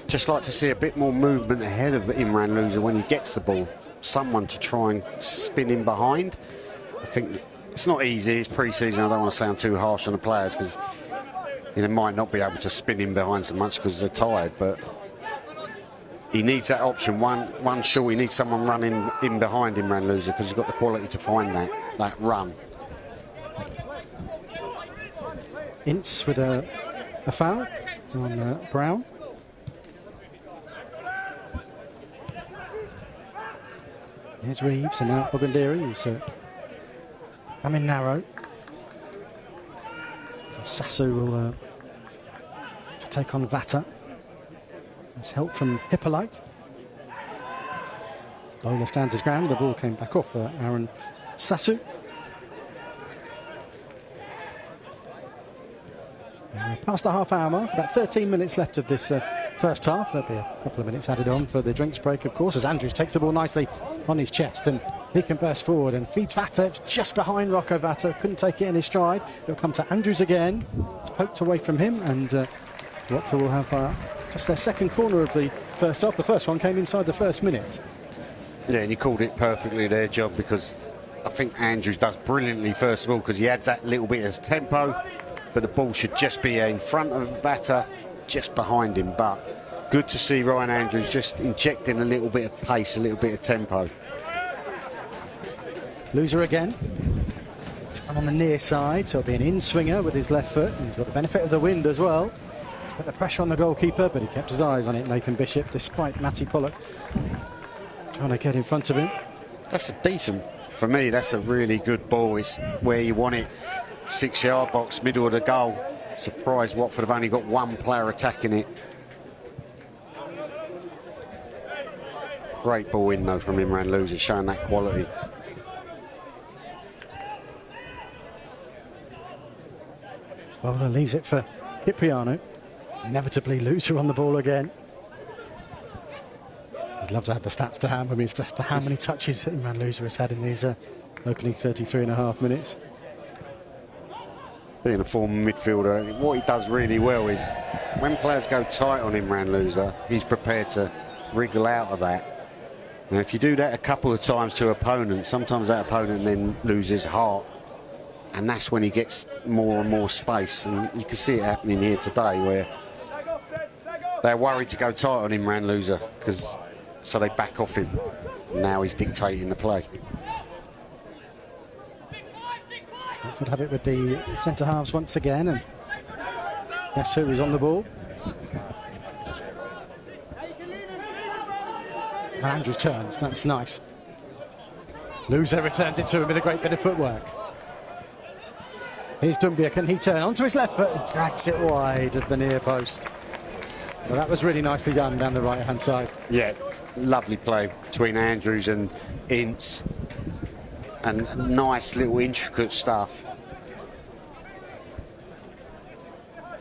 Just like to see a bit more movement ahead of Imran Louza when he gets the ball. Someone to try and spin in behind. I think it's not easy, it's pre-season, I don't want to sound too harsh on the players because they might not be able to spin in behind so much because they're tired, but he needs that option. One short, he needs someone running in behind Imran Louza because he's got the quality to find that run. Ince with a foul on Brown. Here's Reeves, and now Ogundiri, who's coming narrow. So Sissoko will to take on Vata. There's help from Hippolyte. Bowler stands his ground. The ball came back off for Aaron Sissoko. Past the half-hour mark, about 13 minutes left of this first half. There'll be a couple of minutes added on for the drinks break, of course, as Andrews takes the ball nicely on his chest, and he can burst forward and feeds Vata just behind Rocco Vata. Couldn't take it in his stride. It'll come to Andrews again. It's poked away from him, and Watford will have just their second corner of the first half. The first one came inside the first minute. Yeah, and he called it perfectly, their job, because I think Andrews does brilliantly, first of all, because he adds that little bit of tempo, but the ball should just be in front of Vata, just behind him. But good to see Ryan Andrews just injecting a little bit of pace, a little bit of tempo. Loser again. He's come on the near side, so it'll be an in-swinger with his left foot. And he's got the benefit of the wind as well. He's put the pressure on the goalkeeper, but he kept his eyes on it, Nathan Bishop, despite Mattie Pollock trying to get in front of him. That's a decent, for me, that's a really good ball. It's where you want it. 6-yard box, middle of the goal. Surprised Watford have only got one player attacking it. Great ball in though from Imran Louza, showing that quality. Bowler leaves it for Cipriano. Inevitably Louza on the ball again. I'd love to have the stats to hand with me as to how many touches Imran Louza has had in these opening 33.5 minutes. Being a former midfielder, what he does really well is when players go tight on Imran Louza, he's prepared to wriggle out of that. Now, if you do that a couple of times to opponents, sometimes that opponent then loses heart, and that's when he gets more and more space. And you can see it happening here today, where they're worried to go tight on Imran Louza, so they back off him. Now he's dictating the play. Watford have it with the centre halves once again, and guess who is on the ball? Andrews turns, that's nice. Louza returns it to him with a great bit of footwork. Here's Doumbia, can he turn onto his left foot and drags it wide of the near post? Well, that was really nicely done down the right hand side. Yeah, lovely play between Andrews and Ince. And nice little intricate stuff.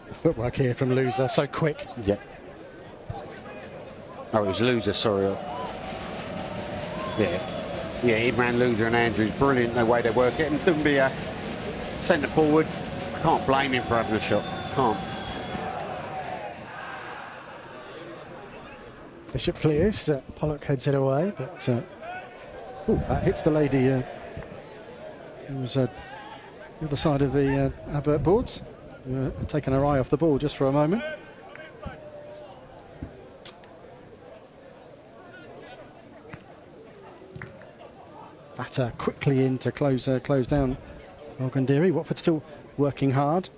The footwork here from Louza, so quick. Yep. Oh, it was Louza, sorry. Yeah, Imran Louza and Andrews, brilliant the way they work it. And Doumbia, centre forward, Can't blame him for having a shot. Can't. Bishop clears. Pollock heads it away, but that hits the lady who was the other side of the advert boards. Taking her eye off the ball just for a moment. Batter quickly in to close down Ogundiri. Watford still working hard.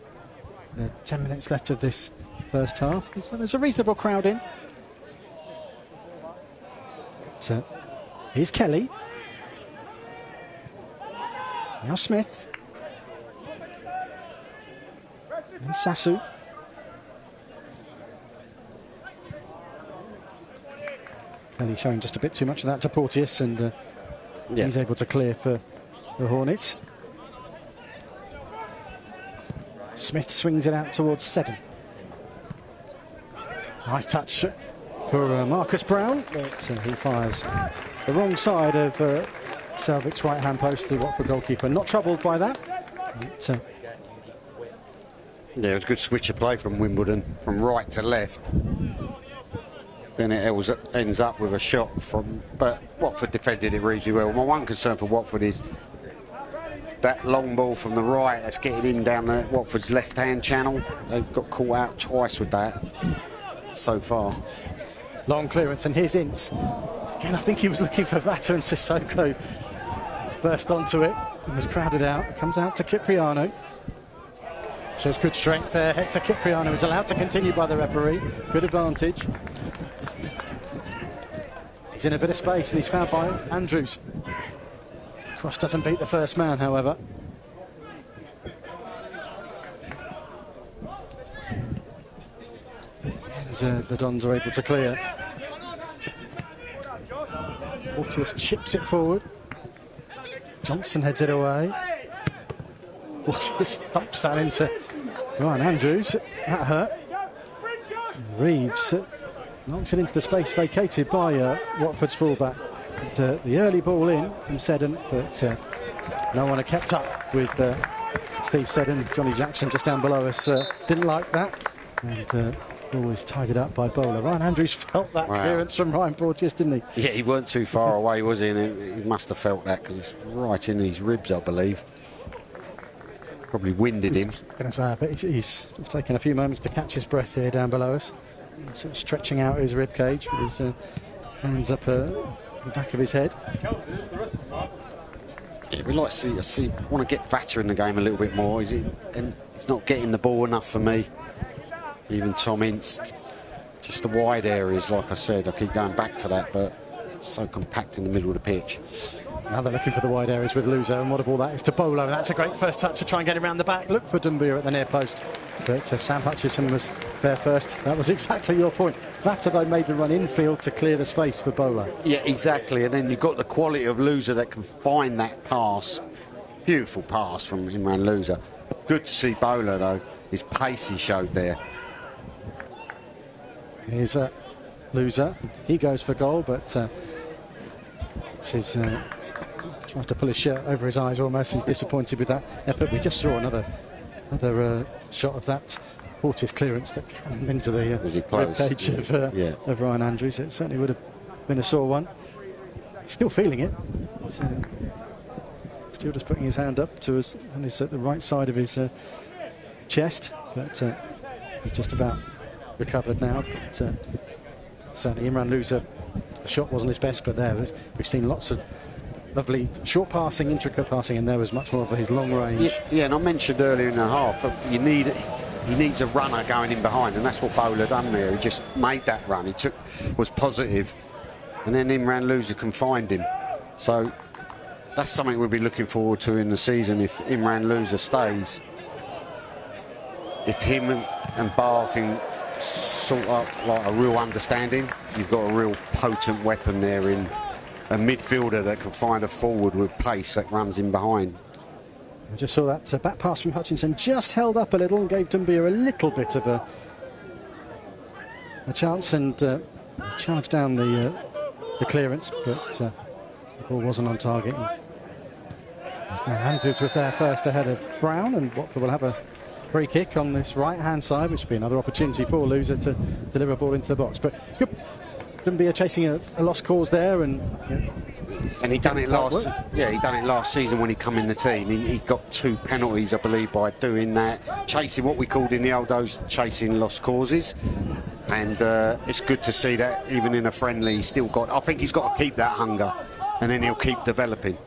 10 minutes left of this first half. There's a reasonable crowd in. Here's Kelly. Now Smith. And Sasu. Kelly showing just a bit too much of that to Porteous, and he's able to clear for the Hornets. Smith swings it out towards Seddon. Nice touch for Marcus Brown, but he fires the wrong side of Selvik's right-hand post, the Watford goalkeeper. Not troubled by that. But, yeah, it was a good switch of play from Wimbledon, from right to left. Then it ends up with a shot from... But Watford defended it reasonably well. My one concern for Watford is that long ball from the right that's getting in down the Watford's left-hand channel. They've got caught out twice with that so far. Long clearance, and here's Ince. Again, I think he was looking for Vata, and Sissoko burst onto it and was crowded out. It comes out to Cipriano. Shows good strength there. Hector Cipriano is allowed to continue by the referee. Good advantage. He's in a bit of space and he's fouled by Andrews. Cross doesn't beat the first man, however. And the Dons are able to clear. Porteous chips it forward. Johnson heads it away. Porteous thumps that into Ryan Andrews. That hurt. Reeves knocks it into the space vacated by Watford's fullback. And, the early ball in from Seddon, but no one had kept up with Steve Seddon. Johnny Jackson just down below us didn't like that, and always tied it up by Bowler. Ryan Andrews felt that clearance from Ryan Porteous, didn't he? Yeah, he weren't too far away, was he? And he must have felt that because it's right in his ribs, I believe. Probably winded him. Going to say, but he's taken a few moments to catch his breath here down below us. Sort of stretching out his rib cage with his hands up the back of his head. Yeah, we like to see want to get Vata in the game a little bit more. And he's not getting the ball enough for me. Even Tom Ince, just the wide areas, like I said, I keep going back to that, but it's so compact in the middle of the pitch. Now they're looking for the wide areas with Luzo, and what a ball that is to Bolo. That's a great first touch to try and get him around the back. Look for Doumbia at the near post, but Sam Hutchison was there first. That was exactly your point. Vata, though, made the run infield to clear the space for Bolo. Yeah, exactly, and then you've got the quality of Luzo that can find that pass. Beautiful pass from Imran Luzo. Good to see Bolo, though. His pace he showed there. Here's Luzo. He goes for goal, but it's his... tries to pull his shirt over his eyes almost. He's disappointed with that effort. We just saw another shot of that Porteous clearance that came into the rib cage of Ryan Andrews. It certainly would have been a sore one. He's still feeling it. Still just putting his hand up to his, and he's at the right side of his chest, but he's just about recovered now. But certainly Imran Luza, the shot wasn't his best, but we've seen lots of lovely short passing, intricate passing, and there was much more of his long range. Yeah, and I mentioned earlier in the half, he needs a runner going in behind, and that's what Bowler done there. He just made that run. Was positive, and then Imran Luza can find him. So that's something we'll be looking forward to in the season if Imran Luza stays. If him and Barr can sort of like a real understanding, you've got a real potent weapon there in a midfielder that can find a forward with pace that runs in behind. We just saw that back pass from Hutchinson, just held up a little and gave Doumbia a little bit of a chance, and charged down the clearance, but the ball wasn't on target. Andrews was there first ahead of Brown, and Watford will have a free kick on this right-hand side, which would be another opportunity for Loser to deliver a ball into the box. But good. Dumbia chasing a lost cause there, and he done it last. Yeah, he done it last season when he come in the team. He got 2 penalties, I believe, by doing that, chasing what we called in the old days, chasing lost causes. And it's good to see that even in a friendly, he's still got. I think he's got to keep that hunger, and then he'll keep developing.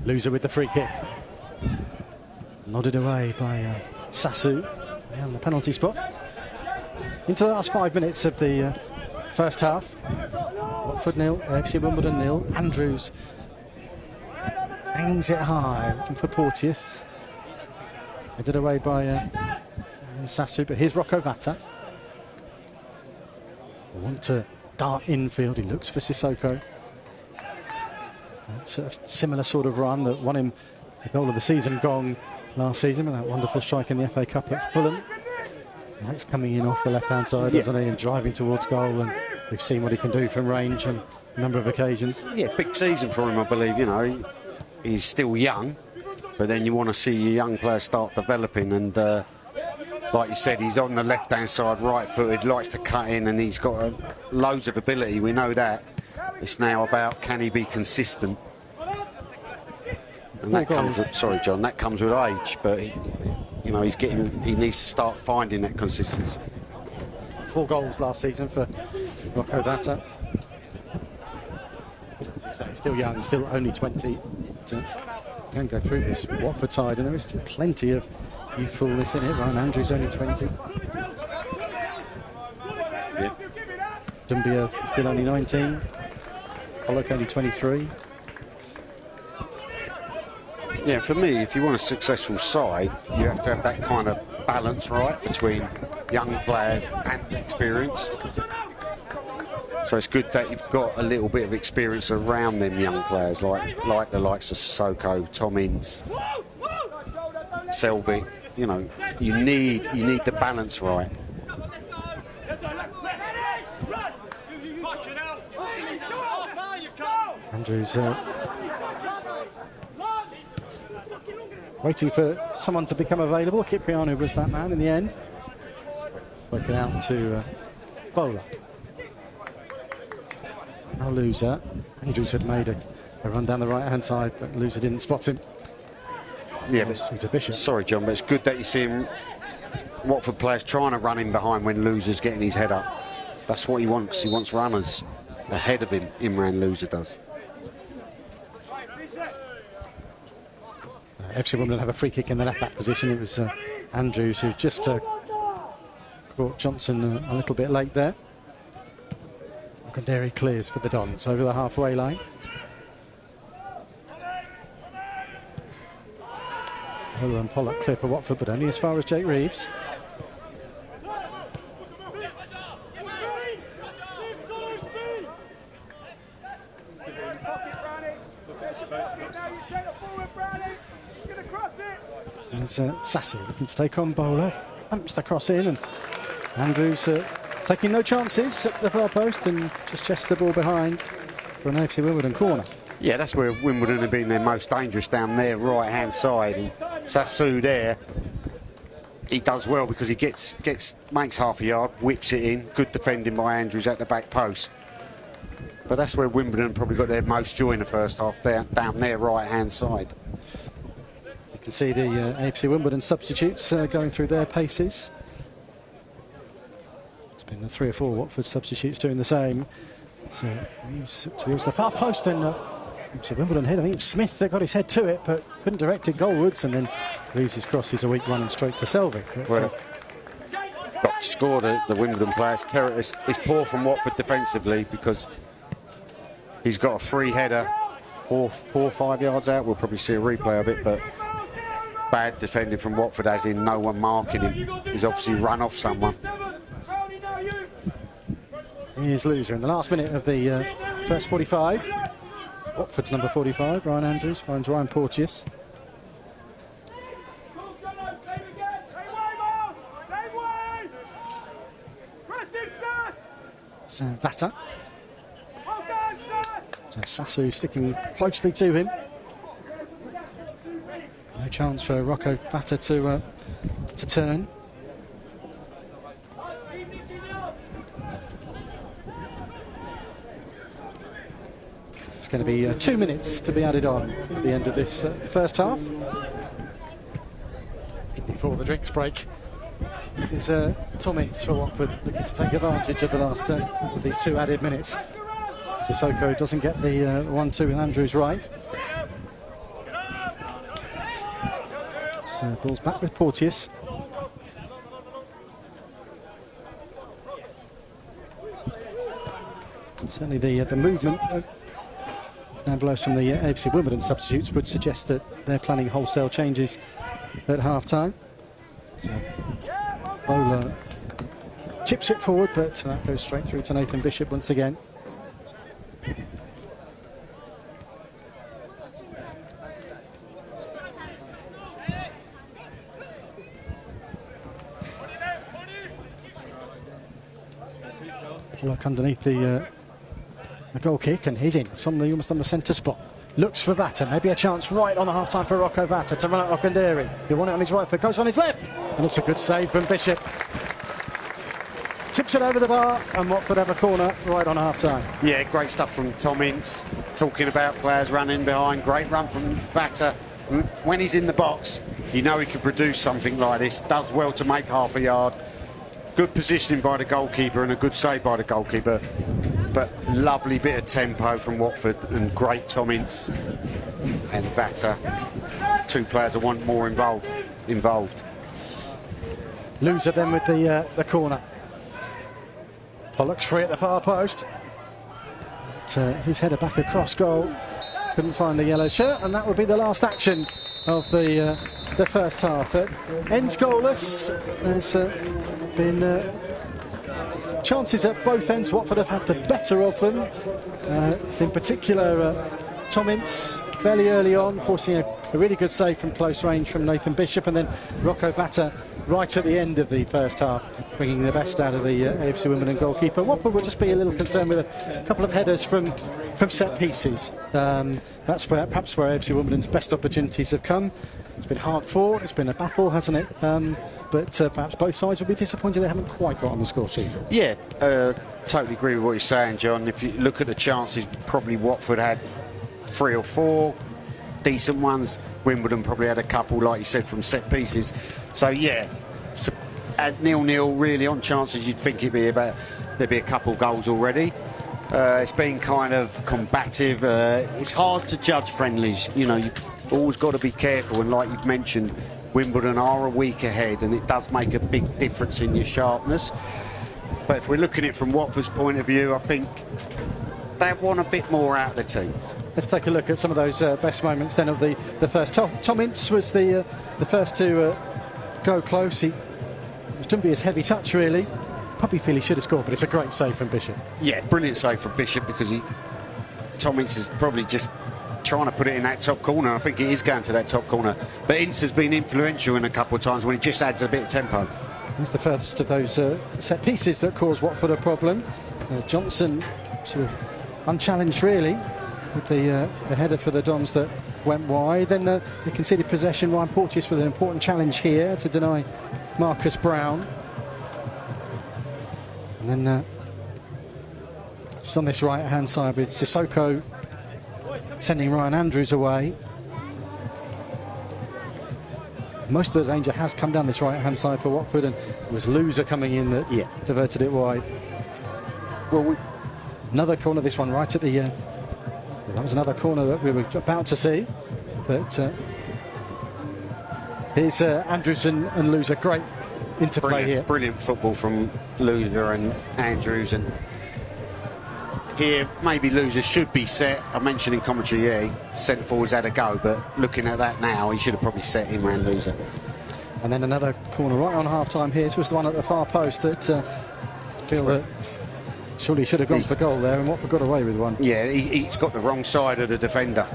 Loser with the free kick, nodded away by Sasu on the penalty spot. Into the last 5 minutes of the first half. Watford 0, AFC Wimbledon 0. Andrews hangs it high, looking for Porteous. Headed away by Sasu, but here's Rocco Vata. Want to dart infield, he looks for Sissoko. That's a similar sort of run that won him the goal of the season gong last season with that wonderful strike in the FA Cup at Fulham. Now he's coming in off the left-hand side, doesn't he, and driving towards goal, and we've seen what he can do from range on a number of occasions. Yeah, big season for him, I believe. You know, he's still young, but then you want to see your young players start developing, and like you said, he's on the left-hand side, right-footed, likes to cut in, and he's got loads of ability, we know that. It's now about, can he be consistent? And that comes with, sorry John, that comes with age, but you know, he needs to start finding that consistency. 4 goals last season for Rocco Vata. As you say, he's still young, still only 20. Can go through this Watford side, and there is still plenty of youthfulness in it. Ryan Andrews only 20. Yep. Dumbia still only 19. Pollock only 23. Yeah, for me, if you want a successful side, you have to have that kind of balance, right, between young players and experience. So it's good that you've got a little bit of experience around them young players, like the likes of Sissoko, Tom Ince, Selvik. You know, you need the balance right. Andrews waiting for someone to become available. Cipriano was that man in the end. Working out to Bowler. Now Loser. Andrews had made a run down the right-hand side, but Loser didn't spot him. Yeah, but sorry, John, but it's good that you see him, Watford players trying to run him behind when Loser's getting his head up. That's what he wants. He wants runners ahead of him. Imran Loser does. FC Wimbledon have a free kick in the left-back position. It was Andrews who just caught Johnson a little bit late there. Kandari clears for the Dons over the halfway line. Muller and Pollock clear for Watford, but only as far as Jake Reeves. There's Sassy looking to take on Bowler. Thumps the cross in, and Andrews taking no chances at the far post and just chests the ball behind for an AFC Wimbledon corner. Yeah, that's where Wimbledon have been their most dangerous, down their right-hand side. And Sasu there, he does well because he makes half a yard, whips it in. Good defending by Andrews at the back post. But that's where Wimbledon probably got their most joy in the first half, down their right-hand side. You can see the AFC Wimbledon substitutes going through their paces. It's been the 3 or 4 Watford substitutes doing the same. So moves towards the far post, and AFC Wimbledon hit. I think Smith got his head to it, but couldn't direct it goalwards, and then leaves his crosses a weak running straight to Selvik. Got to score the Wimbledon players. It's poor from Watford defensively because he's got a free header 4 or 5 yards out. We'll probably see a replay of it, but bad defending from Watford, as in no one marking him. He's obviously run off someone. Here's Loser in the last minute of the first 45. Watford's number 45, Ryan Andrews, finds Ryan Porteous. So Vata. So Sasu sticking closely to him. No chance for Rocco Vata to to turn. It's going to be 2 minutes to be added on at the end of this first half. Before the drinks break, is Tom Ince for Watford looking to take advantage of the last of these 2 added minutes. Sissoko doesn't get the 1-2 with Andrews right. So ball's back with Porteous. Certainly the movement down below from the AFC Wimbledon substitutes would suggest that they're planning wholesale changes at half-time. So Bowler chips it forward, but that goes straight through to Nathan Bishop once again. Pollock underneath the goal kick, and he's in. It's on almost on the centre spot. Looks for Vata, maybe a chance right on the half-time for Rocco Vata to run at Okandiri. He'll want it on his right foot, goes on his left, and it's a good save from Bishop. Tips it over the bar, and Watford have a corner right on half-time. Yeah, great stuff from Tom Ince. Talking about players running behind, great run from Vata. When he's in the box, you know he can produce something like this. Does well to make half a yard. Good positioning by the goalkeeper and a good save by the goalkeeper. But lovely bit of tempo from Watford, and great Tom Ince and Vata. 2 players that want more involved. Loser then with the corner. Pollock's free at the far post. But, his header back across goal. Couldn't find the yellow shirt, and that would be the last action of the first half. Ends goalless. There's been chances at both ends. Watford have had the better of them. In particular, Tom Ince fairly early on, forcing a really good save from close range from Nathan Bishop, and then Rocco Vata right at the end of the first half, bringing the best out of the AFC Wimbledon goalkeeper. Watford will just be a little concerned with a couple of headers from set pieces. That's perhaps where AFC Wimbledon's best opportunities have come. It's been hard fought, it's been a battle, hasn't it? But perhaps both sides will be disappointed they haven't quite got on the score sheet. Yeah, totally agree with what you're saying, John. If you look at the chances, probably Watford had 3 or 4 decent ones. Wimbledon probably had a couple, like you said, from set pieces. So yeah, at 0-0, really on chances, you'd think there'd be a couple goals already. It's been kind of combative. It's hard to judge friendlies. You know, you've always got to be careful. And like you've mentioned, Wimbledon are a week ahead, and it does make a big difference in your sharpness. But if we're looking at it from Watford's point of view, I think they want a bit more out of the team. Let's take a look at some of those best moments then of the first. Tom Ince was the first to go close. It shouldn't be his heavy touch, really. Probably feel he should have scored, but it's a great save from Bishop. Yeah, brilliant save from Bishop, because Tom Ince is probably just trying to put it in that top corner. I think it is going to that top corner. But Ince has been influential in a couple of times when he just adds a bit of tempo. It's the first of those set pieces that caused Watford a problem. Johnson sort of unchallenged, really, with the header for the Dons that went wide. Then they conceded possession. Ryan Porteous with an important challenge here to deny Marcus Brown. And then it's on this right-hand side with Sissoko sending Ryan Andrews away. Most of the danger has come down this right-hand side for Watford, and it was Loser coming in that diverted it wide. Well, another corner, this one right at the... that was another corner that we were about to see. But here's Andrews and Loser. Great interplay here. Brilliant football from Loser and Andrews. And here, maybe Loser should be set. I mentioned in commentary, he centre forwards had a go, but looking at that now, he should have probably set him around Loser. And then another corner right on half-time here. This was the one at the far post that I feel that surely should have gone for goal there, and Watford got away with one. Yeah, he's got the wrong side of the defender.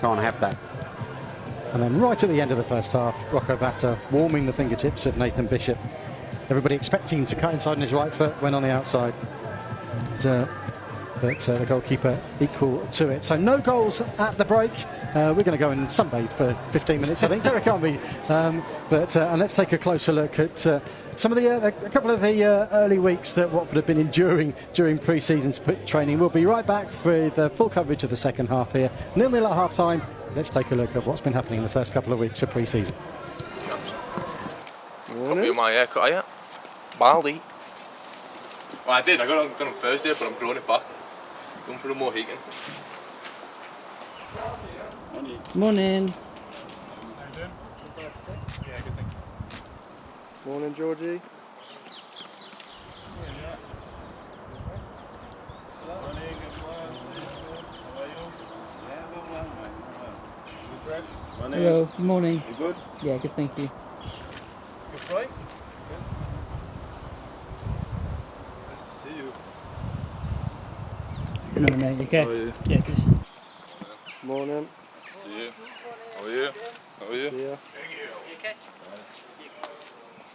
Can't have that. And then right at the end of the first half, Rocco Vata warming the fingertips of Nathan Bishop. Everybody expecting him to cut inside on his right foot, went on the outside. And, but the goalkeeper equal to it. So no goals at the break. We're going to go and sunbathe for 15 minutes, I think, Derek, aren't we? And let's take a closer look at some of a couple of the early weeks that Watford have been enduring during pre-season training. We'll be right back for the full coverage of the second half here. 0-0 at half-time. Let's take a look at what's been happening in the first couple of weeks of pre-season. Copy of my haircut, are you? Baldy. Well, I did. I got it done on Thursday, but I'm growing it back. Going for a Mohican. Morning. Morning, Giorgi. Hello, good morning. You good? Yeah, good, thank you. Good Friday? Nice to see you. Good morning, mate. You okay? How are you? Yeah, good. Morning. Nice to see you. How are you? How are you? See ya.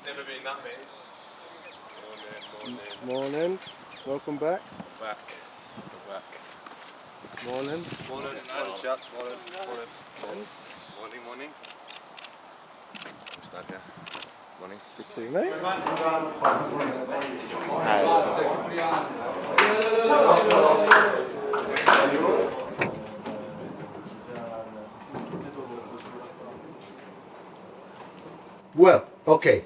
Never been that mate. Morning. Welcome back. Back. Back. Morning. Morning. Morning, chaps. Morning. Morning. Morning. I'm standing here. Morning. Good to see you, mate. Well, okay.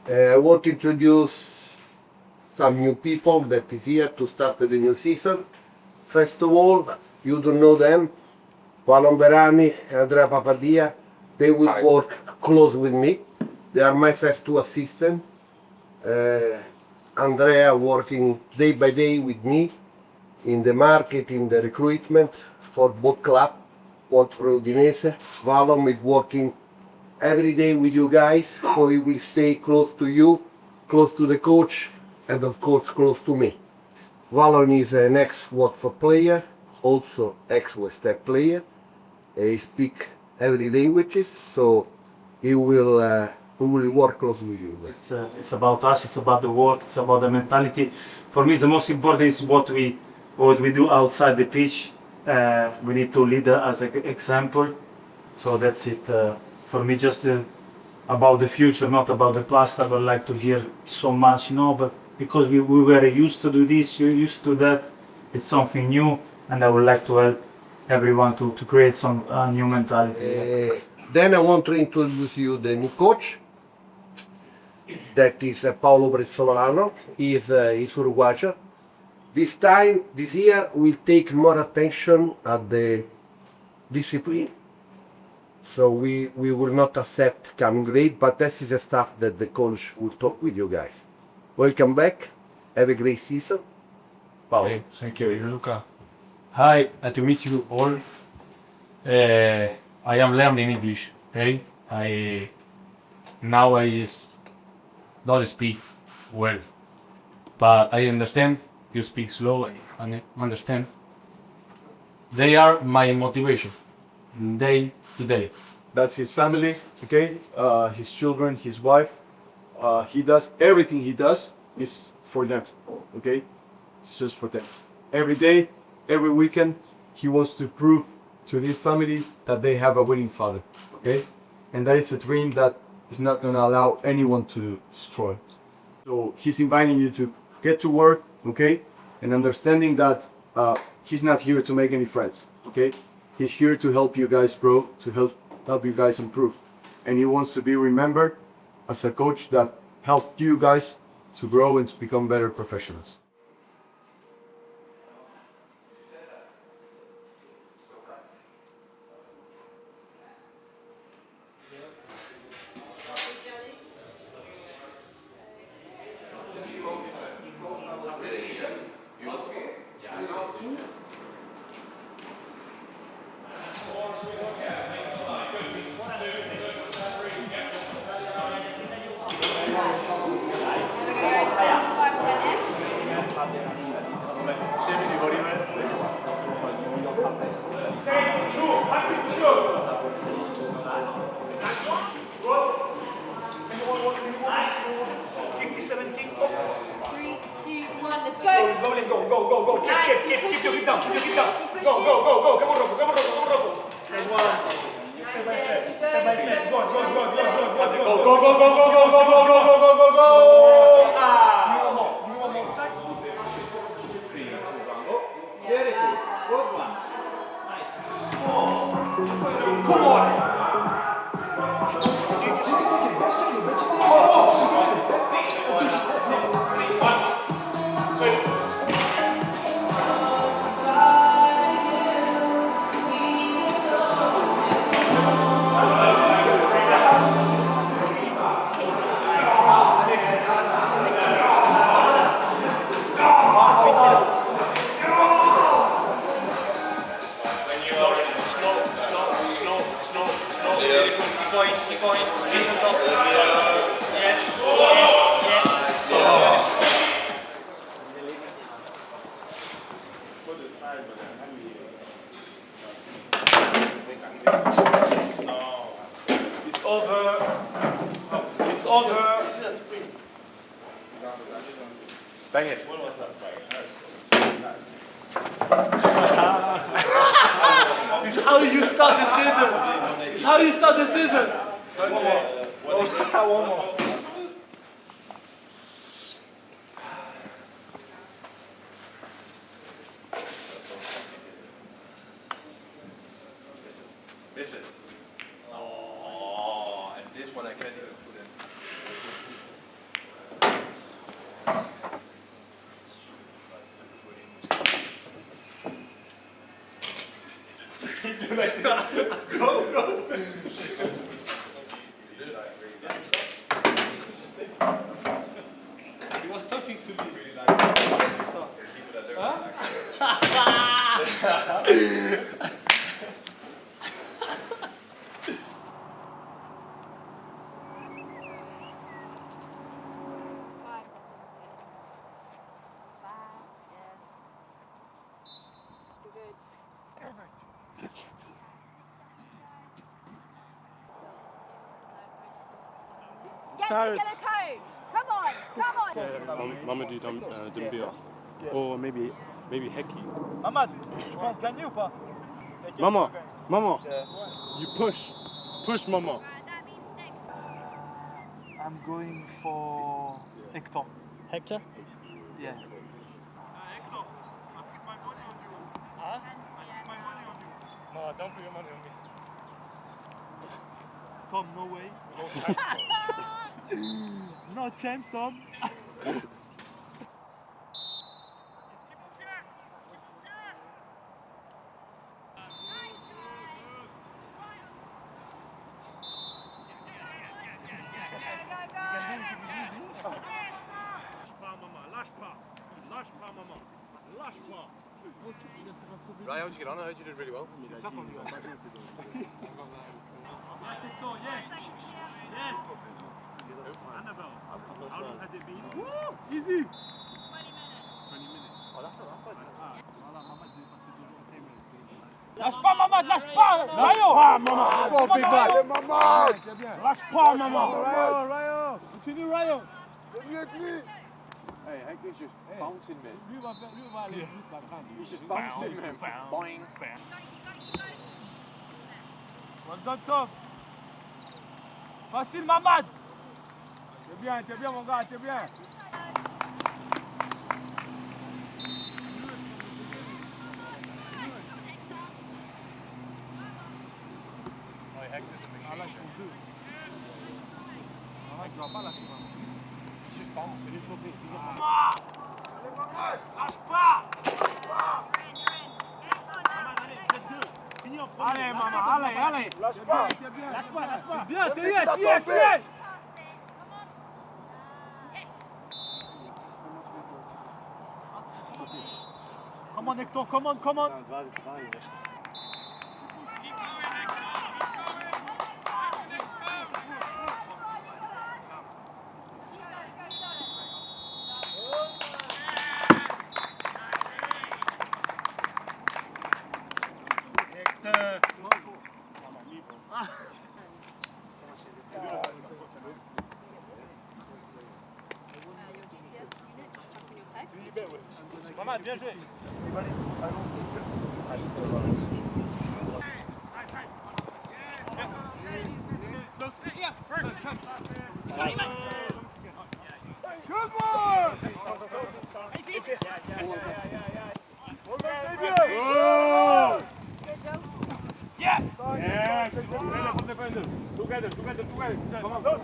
I want to introduce some new people that is here to start the new season. First of all, you don't know them, Valon Berami and Andrea Papadia. They will work close with me. They are my first two assistants. Andrea working day by day with me in the market, in the recruitment for both club, Watford Udinese. Valon is working every day with you guys, so he will stay close to you, close to the coach, and of course close to me. Valon is an ex-Watford player, also ex-West Ham player. He speaks every languages, so he will work close with you. It's about us, it's about the work, it's about the mentality. For me, the most important is what we do outside the pitch. We need to lead as an example. So that's it. For me, just about the future, not about the past. I would like to hear so much, but because we were used to do this, you're used to that, it's something new, and I would like to help everyone to create some new mentality. Then I want to introduce you the new coach. That is Paolo Brezzolano. He is Uruguayan. This year, we'll take more attention at the discipline. So we will not accept coming late, but this is the stuff that the coach will talk with you guys. Welcome back. Have a great season. Hey, thank you, Luca. Hi, to meet you all. I am learning English. Okay, I don't speak well, but I understand. You speak slow and understand. They are my motivation, day to day. That's his family, okay? His children, his wife. He does everything he does is for them, okay? It's just for them. Every day, every weekend, he wants to prove to this family that they have a winning father, okay? And that is a dream that is not going to allow anyone to destroy. So he's inviting you to get to work, okay? And understanding that he's not here to make any friends, okay? He's here to help you guys grow, to help you guys improve. And he wants to be remembered as a coach that helped you guys to grow and to become better professionals. Three, two, one. let's go. Rolling, go. Nice, Keep pushing, your down. keep Go. pushing. Come on, Rocco. There's one. Step by step. Go. Come on. It's over. Bang it. It's how you start the season. It's how you start the season. Okay. One more. Listen. Oh, and this one I can't even put in. Go. He was talking to me. Get the yellow code. Come on. Mamadou Doumbia. Or maybe Heki. Mamad, tu penses gagner ou pas? Maman. You push Maman. I'm going for Hector. Hector? Yeah. Huh? No, don't put your money on me. Tom, no way. No chance, Tom. Right, how'd you get on? I heard you did really well. Yes. Annabelle, how long has it been? Woo! Easy! 20 minutes. Oh, that's not that bad. Lâche pas, Mamad, lâche pas! Rayo! Lâche pas, Mamad! Rayo! Continue, Rayo! Hey, Hank is just bouncing, man. Lui va aller plus la grande. He's just bouncing, man. Boing. Well done, Tom. Facile, Mamad. T'es bien, mon gars, t'es bien. Ah, là, ils sont deux. Ah, là, tu vas pas lâcher, Mamad. He's just bouncing. Lâche pas! Allez, maman, allez! Lâche pas! Lâche pas! Bien, t'es bien! Come on, Hector, come on! Maman, bien joué. Good one! Yes! Yeah! Together. Come on, close.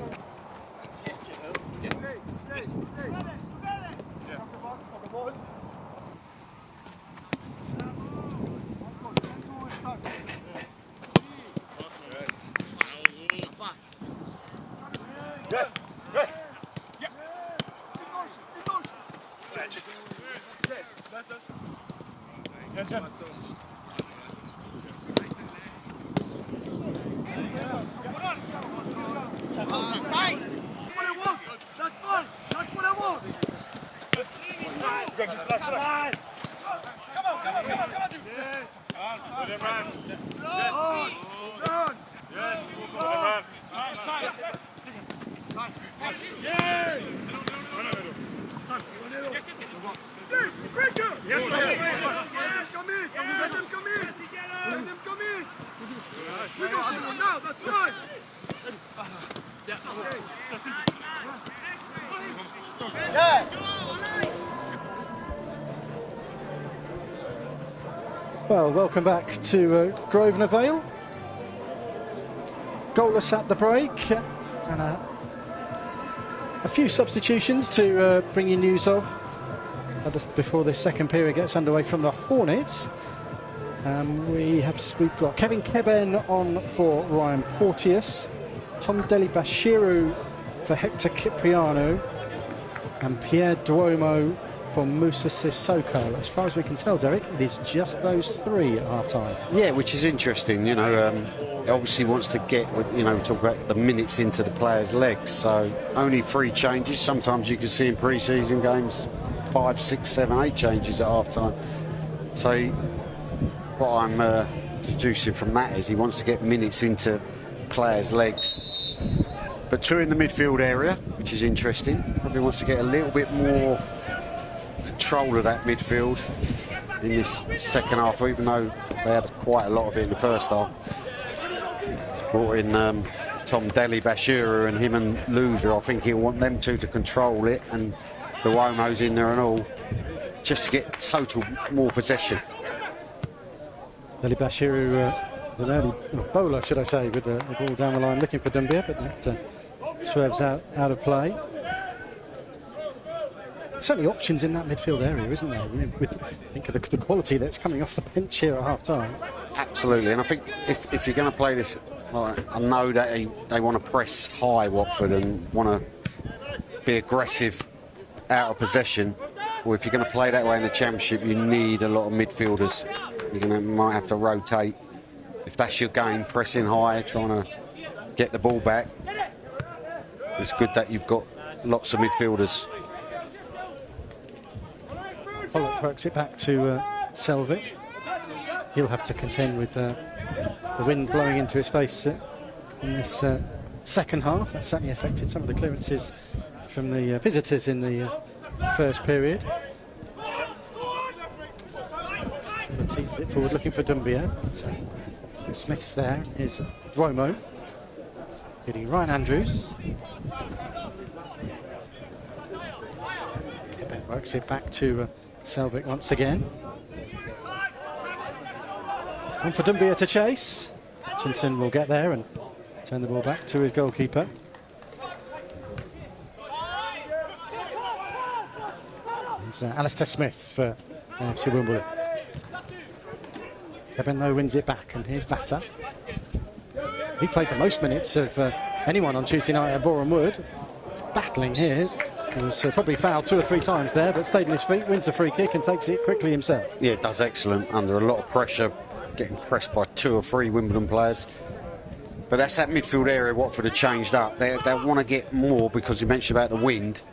Well, welcome back to Grosvenor Vale. Goalless at the break, and a few substitutions to bring you news of before this second period gets underway from the Hornets. We've got Kevin Keben on for Ryan Porteous, Tom Delibashiru for Hector Cipriano, and Pierre Dwomoh for Moussa Sissoko. As far as we can tell, Derek, it is just those three at half-time. Yeah, which is interesting. You know, he obviously wants to get, you know, we talk about the minutes into the players' legs. So only 3 changes. Sometimes you can see in pre-season games 5, 6, 7, 8 changes at half-time. So what I'm deducing from that is he wants to get minutes into players' legs. But 2 in the midfield area, which is interesting. Probably wants to get a little bit more control of that midfield in this second half, even though they had quite a lot of it in the first half. It's brought in Tom Delibashiru and him and Loser. I think he'll want them two to control it, and the Dwomoh's in there and all, just to get total more possession. Delibashiru, an early bowler, should I say, with the ball down the line, looking for Doumbia, but that swerves out of play. Certainly options in that midfield area, isn't there? Think of the quality that's coming off the bench here at half-time. Absolutely, and I think if you're going to play this, well, I know that they want to press high, Watford, and want to be aggressive out of possession. Well, if you're going to play that way in the Championship, you need a lot of midfielders. Might have to rotate. If that's your game, pressing high, trying to get the ball back, it's good that you've got lots of midfielders. Pollock works it back to Selvik. He'll have to contend with the wind blowing into his face in this second half. That certainly affected some of the clearances from the visitors in the first period. He teases it forward, looking for Doumbia. Smith's there. Here's Dwomoh feeding Ryan Andrews. Keben works it back to Selvik once again. And for Doumbia to chase. Hutchinson will get there and turn the ball back to his goalkeeper. It's Alistair Smith for AFC Wimbledon. Keben though wins it back, and here's Vata. He played the most minutes of anyone on Tuesday night at Boreham Wood. He's battling here. He was probably fouled 2 or 3 times there, but stayed on his feet, wins a free kick and takes it quickly himself. Yeah, does excellent under a lot of pressure, getting pressed by 2 or 3 Wimbledon players. But that's that midfield area Watford have changed up. They want to get more, because you mentioned about the wind.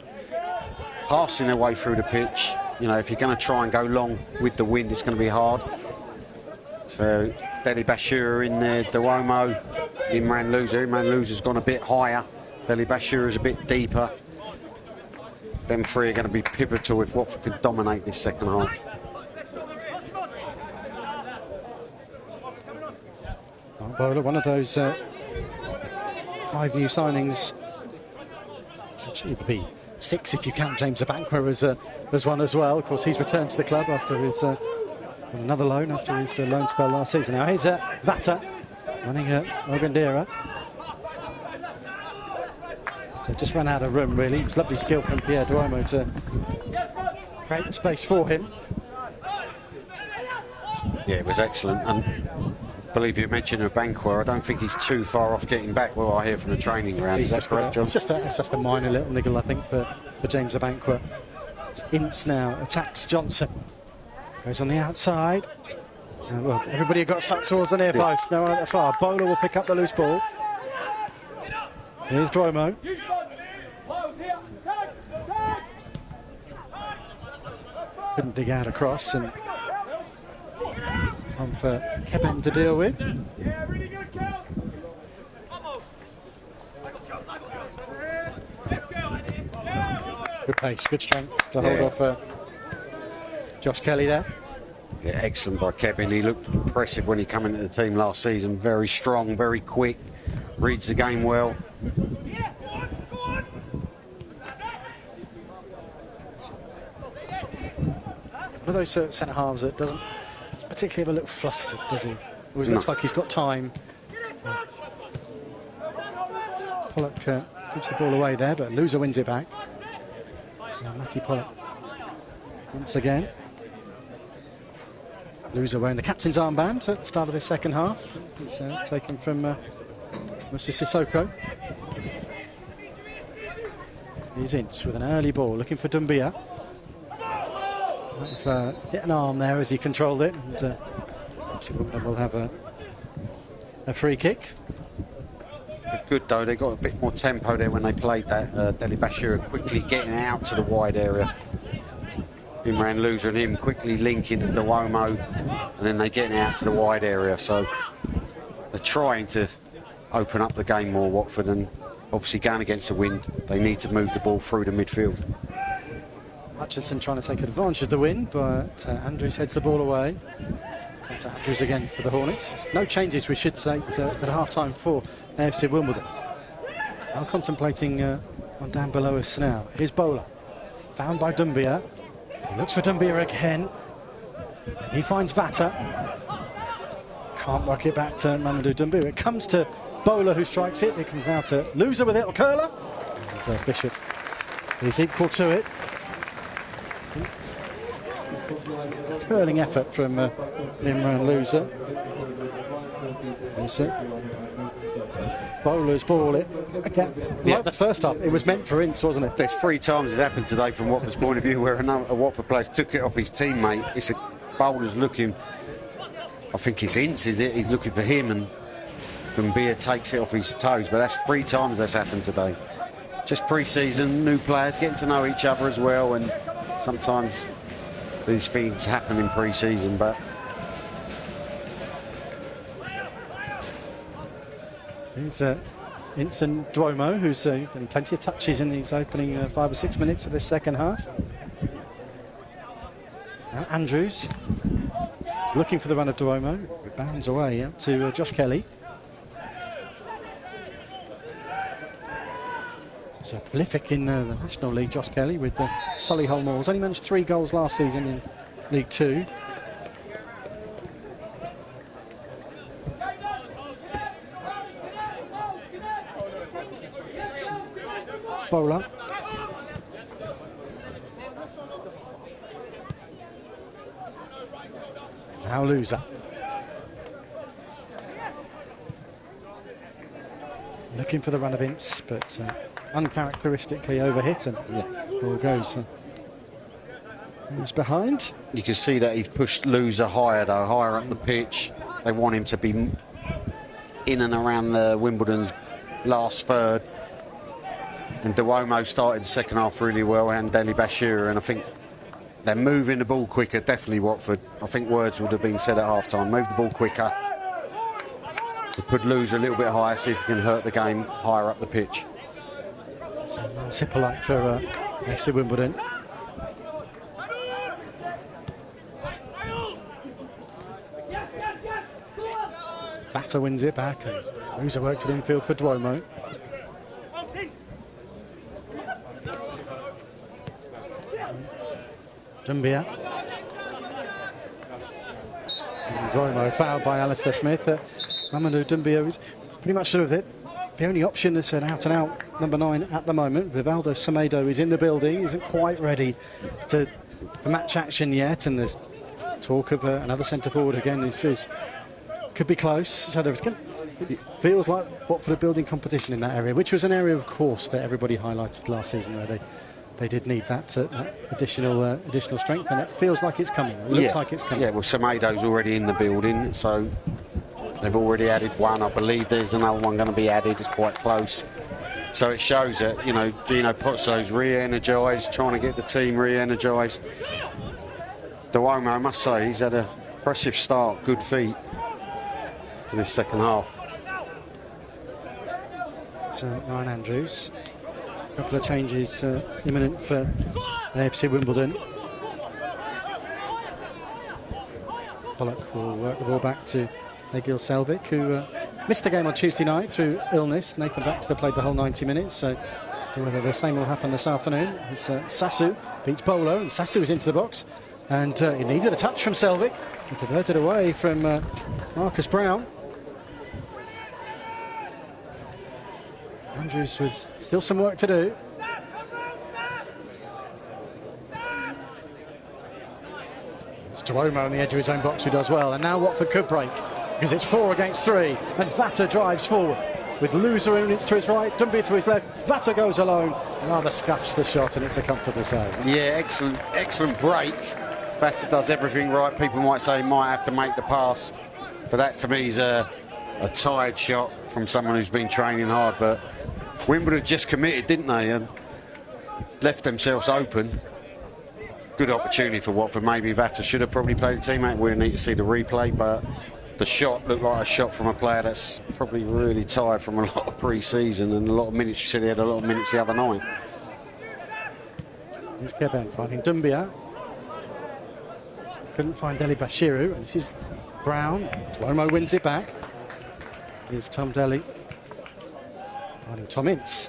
Passing their way through the pitch, you know, if you're going to try and go long with the wind, it's going to be hard. So Delibashiru in there, Dwomoh, Imran Loser. Imran Loser's gone a bit higher. Delibashiru's a bit deeper. them three are going to be pivotal if Watford can dominate this second half. Bowler, one of those 5 new signings. Essentially, it would be 6 if you count James Abankwah as one as well. Of course, he's returned to the club after his another loan after his loan spell last season. Now here's Vata running Ogandera. So just ran out of room really. It was lovely skill from Pierre Dwomoh to create space for him. Yeah, it was excellent. And I believe you mentioned Abankwah. I don't think he's too far off getting back. Well, I hear from the training ground. Is that correct, John? It's just a minor little niggle, I think, for James Abankwah. It's Ince now attacks Johnson. Goes on the outside. Well, everybody got sat towards the near post. No one at the far. Bowler will pick up the loose ball. Here's Dwomoh. Couldn't dig out across, and it's one for Keben to deal with. Good pace, good strength to hold off Josh Kelly there. Yeah, excellent by Keben. He looked impressive when he came into the team last season. Very strong, very quick, reads the game well. One of those centre halves that doesn't particularly ever look flustered, does he? Always looks like he's got time. Pollock keeps the ball away there, but Loser wins it back. So Mattie Pollock once again. Loser wearing the captain's armband at the start of this second half. It's taken from Moussa Sissoko. Here's Ince with an early ball, looking for Doumbia. Might have hit an arm there as he controlled it, and Wimbledon will have a free kick. Good though, they got a bit more tempo there when they played that. Deli Bashir quickly getting out to the wide area. Imran Loser and him quickly linking to Dwomoh, and then they getting out to the wide area. So they're trying to open up the game more, Watford, and obviously going against the wind, they need to move the ball through the midfield. Hutchinson trying to take advantage of the wind, but Andrews heads the ball away. Come to Andrews again for the Hornets. No changes, we should say, at half-time for AFC Wimbledon. Now contemplating one down below us now. Here's Bowler, found by Doumbia. He looks for Doumbia again. He finds Vata. Can't work it back to Mamadou Doumbia. It comes to Bowler, who strikes it. It comes now to Loser with it, or curler. And Bishop is equal to it. Curling effort from Imran Loser. Bowler's ball, it again, like the first half, it was meant for Ince, wasn't it? There's 3 times it happened today from Watford's point of view where a Watford player took it off his teammate. It's a Bowler's looking, I think it's Ince, is it? He's looking for him, and Doumbia takes it off his toes, but that's 3 times that's happened today. Just pre-season, new players getting to know each other as well, and sometimes these things happen in pre-season, but It's Ince and Dwomoh, who's getting plenty of touches in these opening 5 or 6 minutes of this second half. Now Andrews is looking for the run of Dwomoh. It bounds away up to Josh Kelly. So prolific in the National League, Josh Kelly, with the Solihull Moors. Only managed 3 goals last season in League 2. Bowler. Now Loser. Looking for the run of Ince, but uncharacteristically overhit, and ball goes behind. you can see that he's pushed Loser higher though, higher up the pitch. They want him to be in and around the Wimbledon's last third. And Dwomoh started the second half really well, and Deli Bashir, and I think they're moving the ball quicker, definitely Watford. I think words would have been said at half-time, move the ball quicker. To put Loser a little bit higher, see if he can hurt the game higher up the pitch. So Mattie Pollock for AFC Wimbledon. Vata wins it back, and Moussa worked it infield for Dwomoh. Dumbia. And Dwomoh fouled by Alistair Smith. Mamadou Dumbia is pretty much sort of it. The only option is an out-and-out number 9 at the moment. Vivaldo Semedo is in the building, isn't quite ready for match action yet, and there's talk of another centre-forward again. This could be close. So it feels like Watford are building competition in that area, which was an area, of course, that everybody highlighted last season, where they did need that additional strength, and it feels like it's coming. It looks like it's coming. Yeah, well, Semedo's already in the building, so they've already added one. I believe there's another one going to be added. It's quite close. So it shows that, you know, Gino Pozzo's re-energised, trying to get the team re-energised. Dwomoh, I must say, he's had an impressive start, good feet to this second half. So Ryan Andrews. A couple of changes imminent for AFC Wimbledon. Pollock will work the ball back to Egil Selvik, who missed the game on Tuesday night through illness. Nathan Baxter played the whole 90 minutes, so I don't know whether the same will happen this afternoon. As Sasu beats Bolo, and Sasu is into the box, and he needed a touch from Selvik. He diverted away from Marcus Brown. Andrews with still some work to do. It's Dwomoh on the edge of his own box who does well, and now Watford could break, because it's 4 against 3, and Vata drives forward with Loser units to his right, Dumbia to his left. Vata goes alone, rather scuffs the shot, and it's a comfortable save. Yeah, excellent break. Vata does everything right. People might say he might have to make the pass, but that to me is a tired shot from someone who's been training hard. But Wimbledon just committed, didn't they, and left themselves open. Good opportunity for Watford. Maybe Vata should have probably played a teammate. We'll need to see the replay, but the shot looked like a shot from a player that's probably really tired from a lot of pre-season and a lot of minutes. You said he had a lot of minutes the other night. Here's Keben finding Dumbia. Couldn't find Deli Bashiru, and this is Brown. Dwomoh wins it back. Here's Tom Deli finding Tom Ince.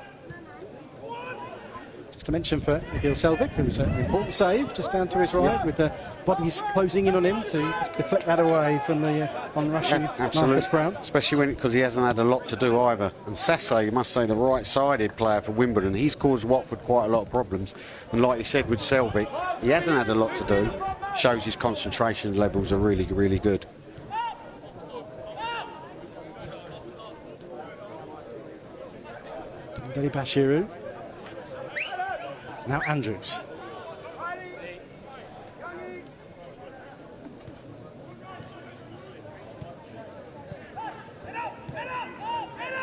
Just a mention for Egil Selvik, who's an important save just down to his right, with the bodies closing in on him to just deflect that away from the on-rushing Marcus Brown. Especially because he hasn't had a lot to do either. And Sasse, you must say, the right-sided player for Wimbledon, he's caused Watford quite a lot of problems. And like you said with Selvik, he hasn't had a lot to do. Shows his concentration levels are really, really good. Deli Bashiru. Now Andrews.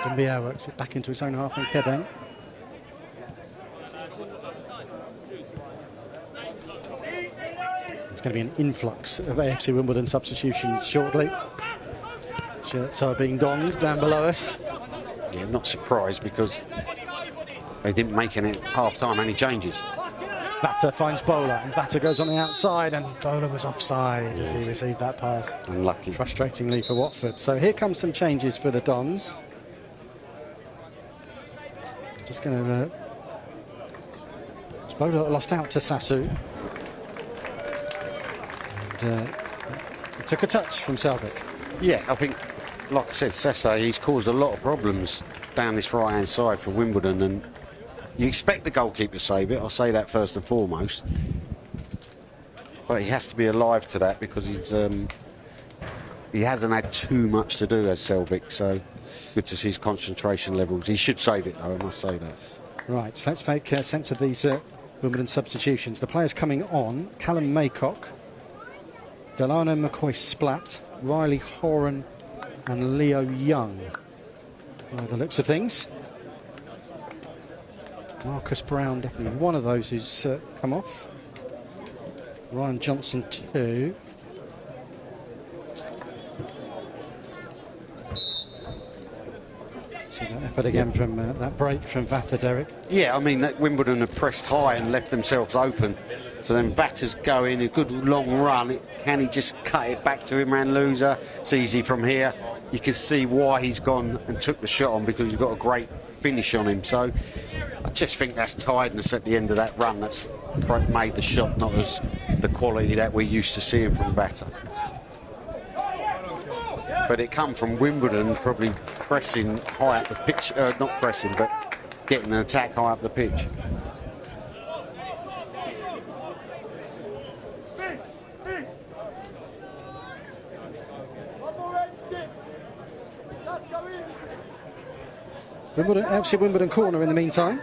Dumbia works it back into his own half and Keben. There's going to be an influx of AFC Wimbledon substitutions shortly. Shirts are being donned down below us. Yeah, I'm not surprised because they didn't make any half-time any changes. Vata finds Bowler, and Vata goes on the outside, and Bowler was offside as he received that pass. Unlucky. Frustratingly for Watford. So here comes some changes for the Dons. Just going to... Bowler lost out to Sasu. And he took a touch from Selvik. Yeah, I think, like I said, Sasse, he's caused a lot of problems down this right-hand side for Wimbledon, and you expect the goalkeeper to save it. I'll say that first and foremost. But he has to be alive to that because he hasn't had too much to do as Selvik, so good to see his concentration levels. He should save it, though, I must say that. Right, let's make sense of these Wimbledon substitutions. The players coming on: Callum Maycock, Delano McCoy-Splatt, Riley Horan and Leo Young. By the looks of things. Marcus Brown, definitely one of those who's come off. Ryan Johnson too. See that Watford again from that break from Vata, Derek. Yeah, I mean, that Wimbledon have pressed high and left themselves open. So then Vata's going, a good long run. Can he just cut it back to him and loser? It's easy from here. You can see why he's gone and took the shot on, because he's got a great finish on him. So I just think that's tiredness at the end of that run. That's made the shot not as the quality that we're used to seeing from Vata. But it come from Wimbledon probably pressing high up the pitch, not pressing, but getting an attack high up the pitch. Wimbledon, FC Wimbledon corner in the meantime.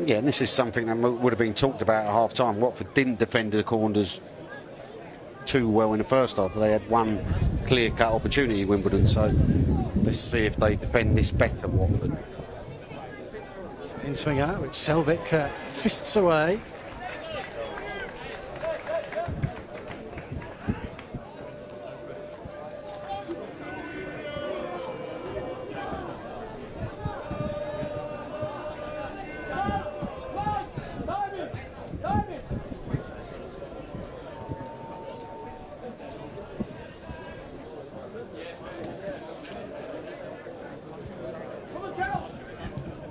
Yeah, and this is something that would have been talked about at half-time. Watford didn't defend the corners too well in the first half. They had one clear-cut opportunity, Wimbledon, so let's see if they defend this better, Watford. In swing out, which Selvik fists away.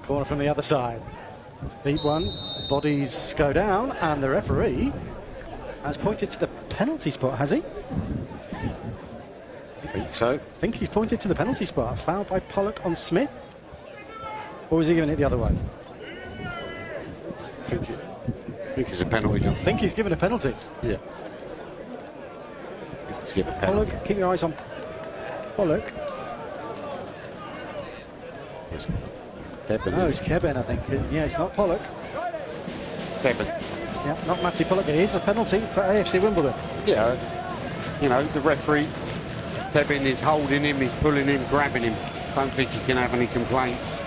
Corner from the other side. It's a deep one. Bodies go down, and the referee has pointed to the penalty spot, has he? I think so. I think he's pointed to the penalty spot. A foul by Pollock on Smith. Or was he giving it the other way? I think it's a penalty, John. I think he's given a penalty. Yeah. Let's give a penalty. Pollock, keep your eyes on Pollock. Keben. No, it's Keben, I think. Yeah, it's not Pollock. Keben. Yeah, not Mattie Pollock. It is a penalty for AFC Wimbledon. Yeah, you know, the referee, Keben is holding him, he's pulling him, grabbing him. Don't think he can have any complaints.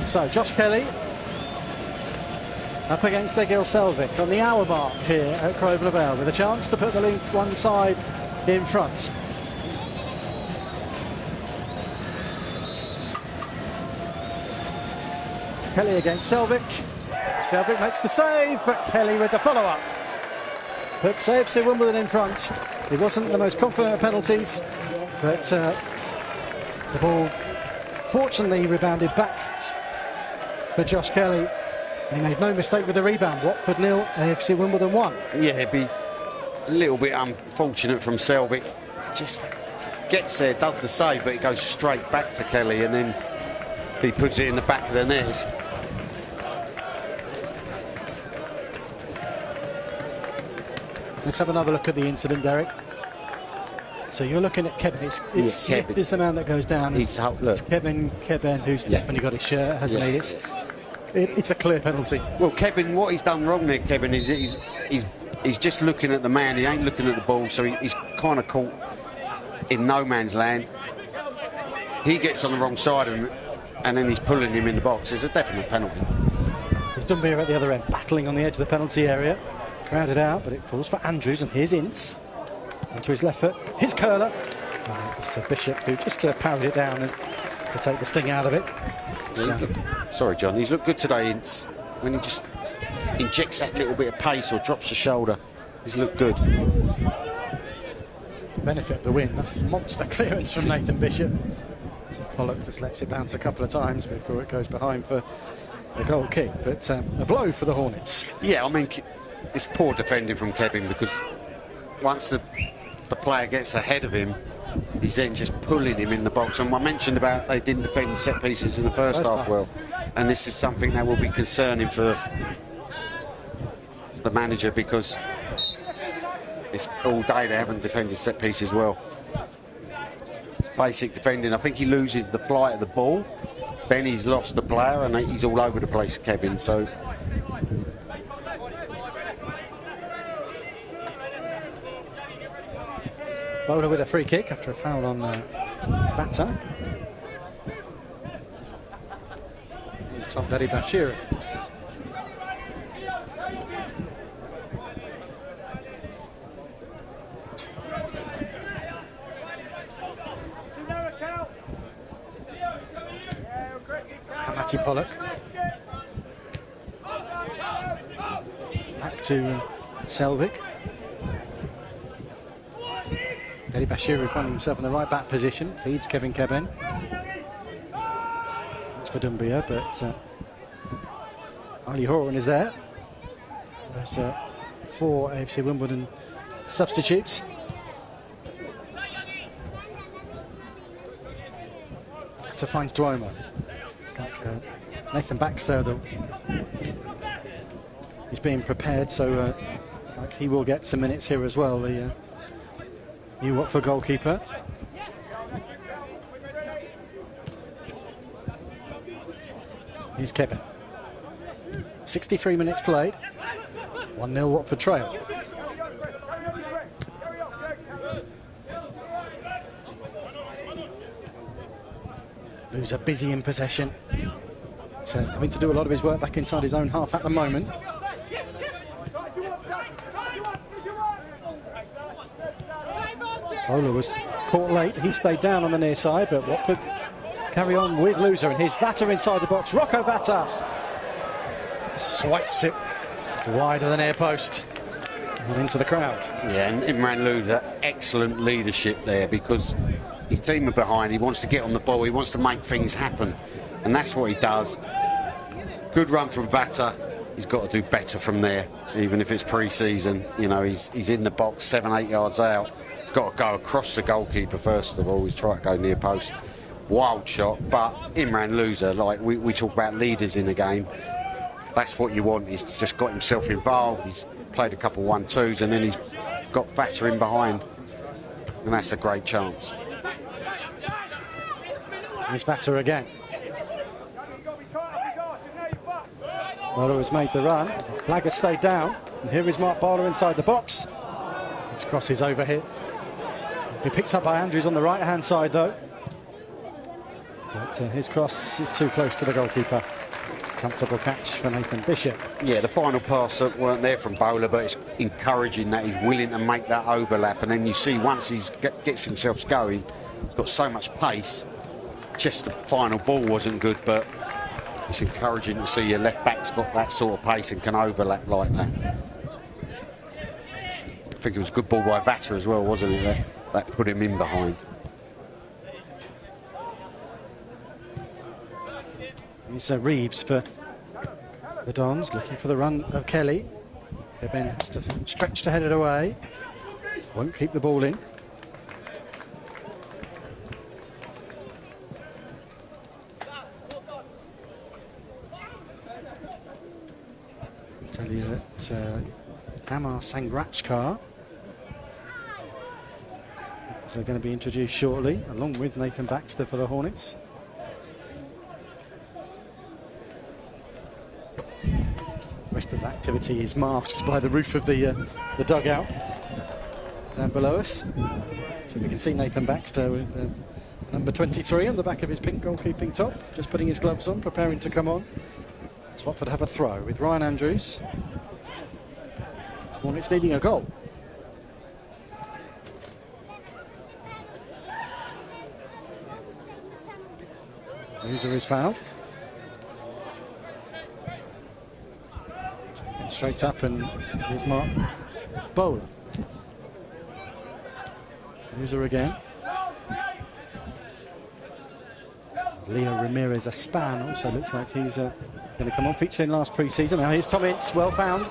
So, Josh Kelly up against Egil Selvik on the hour mark here at Grosvenor Vale, with a chance to put the League One side in front. Kelly against Selvik. Selvik makes the save, but Kelly with the follow-up. But saves Wimbledon in front. He wasn't the most confident of penalties, but the ball fortunately rebounded back for Josh Kelly. He made no mistake with the rebound. Watford 0, AFC Wimbledon 1. Yeah, it'd be a little bit unfortunate from Selvik. Just gets there, does the save, but it goes straight back to Kelly, and then he puts it in the back of the net. Let's have another look at the incident, Derek. So you're looking at Keben. It's Smith Keben. is the man that goes down. He's look. It's Keben who's definitely got his shirt, hasn't he? It's a clear penalty. Well, Keben, what he's done wrong there, Keben, is he's just looking at the man. He ain't looking at the ball, so he's kind of caught in no man's land. He gets on the wrong side and then he's pulling him in the box. It's a definite penalty. There's Dumbia at the other end, battling on the edge of the penalty area. Crowded out, but it falls for Andrews, and here's Ince. Onto his left foot, his curler. It's Bishop who just parried it down and to take the sting out of it. Sorry, John, he's looked good today, Ince. When he just injects that little bit of pace or drops the shoulder, he's looked good. The benefit of the win, that's a monster clearance from Nathan Bishop. Pollock just lets it bounce a couple of times before it goes behind for the goal kick, but a blow for the Hornets. Yeah, I mean, it's poor defending from Keben, because once the player gets ahead of him, he's then just pulling him in the box. And I mentioned about they didn't defend set pieces in the first half well, and this is something that will be concerning for the manager, because it's all day they haven't defended set pieces well. It's basic defending. I think he loses the flight of the ball, then he's lost the player, and he's all over the place, Keben. So Bowler with a free kick after a foul on Vata. Here's Tom Daddy Bashir. Mattie Pollock. Back to Selvik. Deli Bashiru finding himself in the right back position. Feeds Kevin Keben. That's for Doumbia, but Ali Horan is there. There's 4 AFC Wimbledon substitutes. To find Dwomoh. It's like Nathan Baxter that he's being prepared, so it's like he will get some minutes here as well, the new Watford goalkeeper. Here's Keben. 63 minutes played. 1-0 Watford trail. Loser busy in possession. Having to do a lot of his work back inside his own half at the moment. Bowler was caught late. He stayed down on the near side, but Watford carry on with Loser. And here's Vata inside the box. Rocco Vata swipes it wider than air post and into the crowd. Yeah, and Imran Loser, excellent leadership there, because his team are behind. He wants to get on the ball. He wants to make things happen, and that's what he does. Good run from Vata. He's got to do better from there, even if it's pre-season. You know, he's in the box 7-8 yards out. He's got to go across the goalkeeper first of all. He's trying to go near post. Wild shot, but Imran Loser, like we talk about leaders in the game, that's what you want. He's just got himself involved. He's played a couple 1-2s, and then he's got Vata in behind, and that's a great chance. Here's Vata again. Barlow has made the run. Flag has stayed down. And here is Mark Barlow inside the box. His cross is over here. He picked up by Andrews on the right-hand side, though. But his cross is too close to the goalkeeper. Comfortable catch for Nathan Bishop. Yeah, the final pass weren't there from Bowler, but it's encouraging that he's willing to make that overlap. And then you see once he gets himself going, he's got so much pace. Just the final ball wasn't good, but it's encouraging to see your left back's got that sort of pace and can overlap like that. I think it was a good ball by Vata as well, wasn't it? That put him in behind. Here's Reeves for the Dons, looking for the run of Kelly. Ben has to stretch to head it away. Won't keep the ball in. Tell you that Amar Sangrachkar is going to be introduced shortly, along with Nathan Baxter for the Hornets. The rest of the activity is masked by the roof of the dugout down below us. So we can see Nathan Baxter with number 23 on the back of his pink goalkeeping top, just putting his gloves on, preparing to come on. So Watford have a throw with Ryan Andrews. Hornets needing a goal. Loser is fouled. Straight up, and here's Mark Bowler. Loser again. Leo Ramirez Aspan also looks like he's going to come on, featuring last pre-season. Now here's Tom Ince, well found.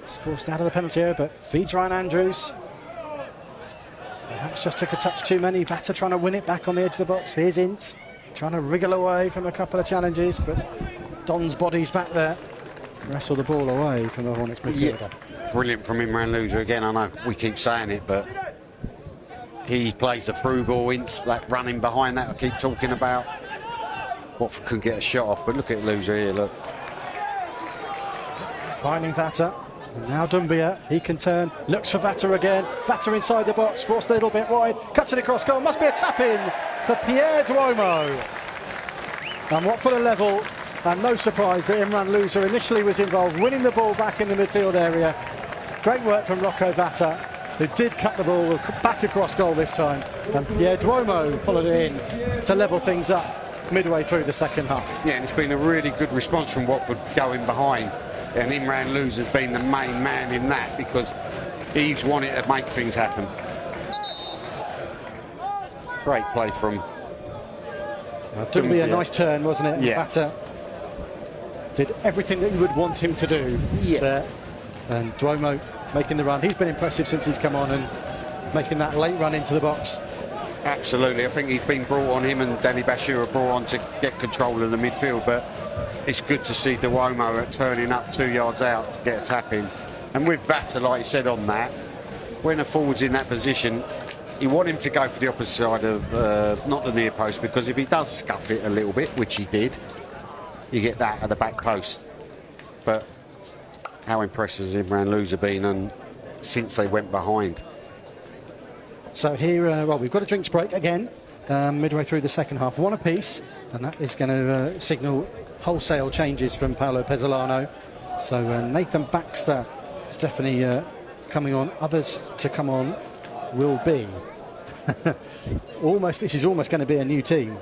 He's forced out of the penalty area, but feeds Ryan Andrews. Perhaps just took a touch too many. Vata trying to win it back on the edge of the box. Here's Ince, trying to wriggle away from a couple of challenges, but Don's body's back there. Wrestle the ball away from the Hornets midfielder. Yeah, brilliant from Imran Loser again. I know we keep saying it, but he plays the through ball, Ince, that running behind that I keep talking about. Watford couldn't get a shot off, but look at Loser here, look. Finding Vata. And now Doumbia, he can turn, looks for Vata again. Vata inside the box, forced a little bit wide, cuts it across goal. Must be a tap in for Pierre Dwomoh. And Watford are level, and no surprise that Imran Loser initially was involved, winning the ball back in the midfield area. Great work from Rocco Vata, who did cut the ball back across goal this time. And Pierre Dwomoh followed it in to level things up midway through the second half. Yeah, and it's been a really good response from Watford going behind. And Imran Luz has been the main man in that because he's wanted to make things happen. Great play from... Didn't be a nice turn, wasn't it? Yeah. Vata did everything that you would want him to do there. And Dwomoh making the run. He's been impressive since he's come on and making that late run into the box. Absolutely. I think he's been brought on, him and Danny Bashir are brought on to get control of the midfield, but it's good to see Dwomoh turning up 2 yards out to get a tap in. And with Vata, like you said on that, when a forward's in that position, you want him to go for the opposite side of, not the near post, because if he does scuff it a little bit, which he did, you get that at the back post. But how impressive has Imran Luz been since they went behind. So here, well, we've got a drinks break again, midway through the second half, one apiece, and that is going to signal wholesale changes from Paolo Pezzolano. So Nathan Baxter is definitely coming on. Others to come on will be this is almost going to be a new team.